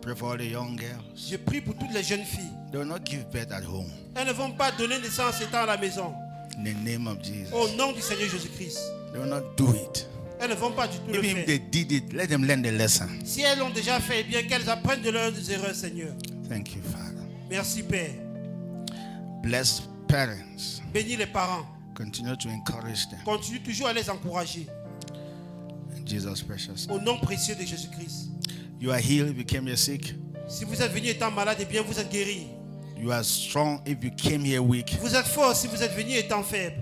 Speaker 1: Pray for all the young girls.
Speaker 2: Je prie pour toutes les jeunes filles.
Speaker 1: They will not give birth at home.
Speaker 2: Elles ne vont pas donner naissance étant à la maison.
Speaker 1: In the name of Jesus.
Speaker 2: Au nom du Seigneur Jésus-Christ.
Speaker 1: They will not do it.
Speaker 2: Elles ne vont pas du tout le
Speaker 1: Even if
Speaker 2: faire.
Speaker 1: they did it, let them learn the lesson.
Speaker 2: Si elles l'ont déjà fait, eh bien qu'elles apprennent de leurs erreurs, Seigneur.
Speaker 1: Thank you, Father.
Speaker 2: Merci, Père.
Speaker 1: Bless parents.
Speaker 2: Bénis les parents.
Speaker 1: Continue to encourage them.
Speaker 2: Continue toujours à les encourager.
Speaker 1: In Jesus' precious name.
Speaker 2: Au nom précieux de Jésus-Christ.
Speaker 1: You are healed if you came here sick.
Speaker 2: Si vous êtes venu étant malade, eh bien vous êtes guéri.
Speaker 1: You are strong if you came here weak.
Speaker 2: Vous êtes fort si vous êtes venu étant faible.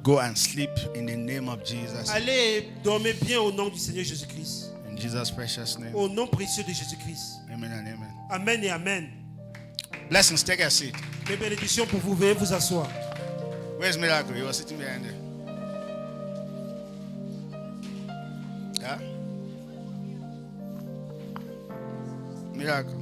Speaker 1: Go and sleep in the name of Jesus.
Speaker 2: Allez dormir bien au nom du Seigneur Jésus-Christ.
Speaker 1: In Jesus' precious name.
Speaker 2: Au nom précieux de Jésus-Christ.
Speaker 1: Amen and amen.
Speaker 2: Amen et amen.
Speaker 1: Blessings, take a seat.
Speaker 2: Mes bénédictions pour vous. Veuillez vous asseoir.
Speaker 1: Where's Miracle? He was sitting behind there. Yeah? Miracle.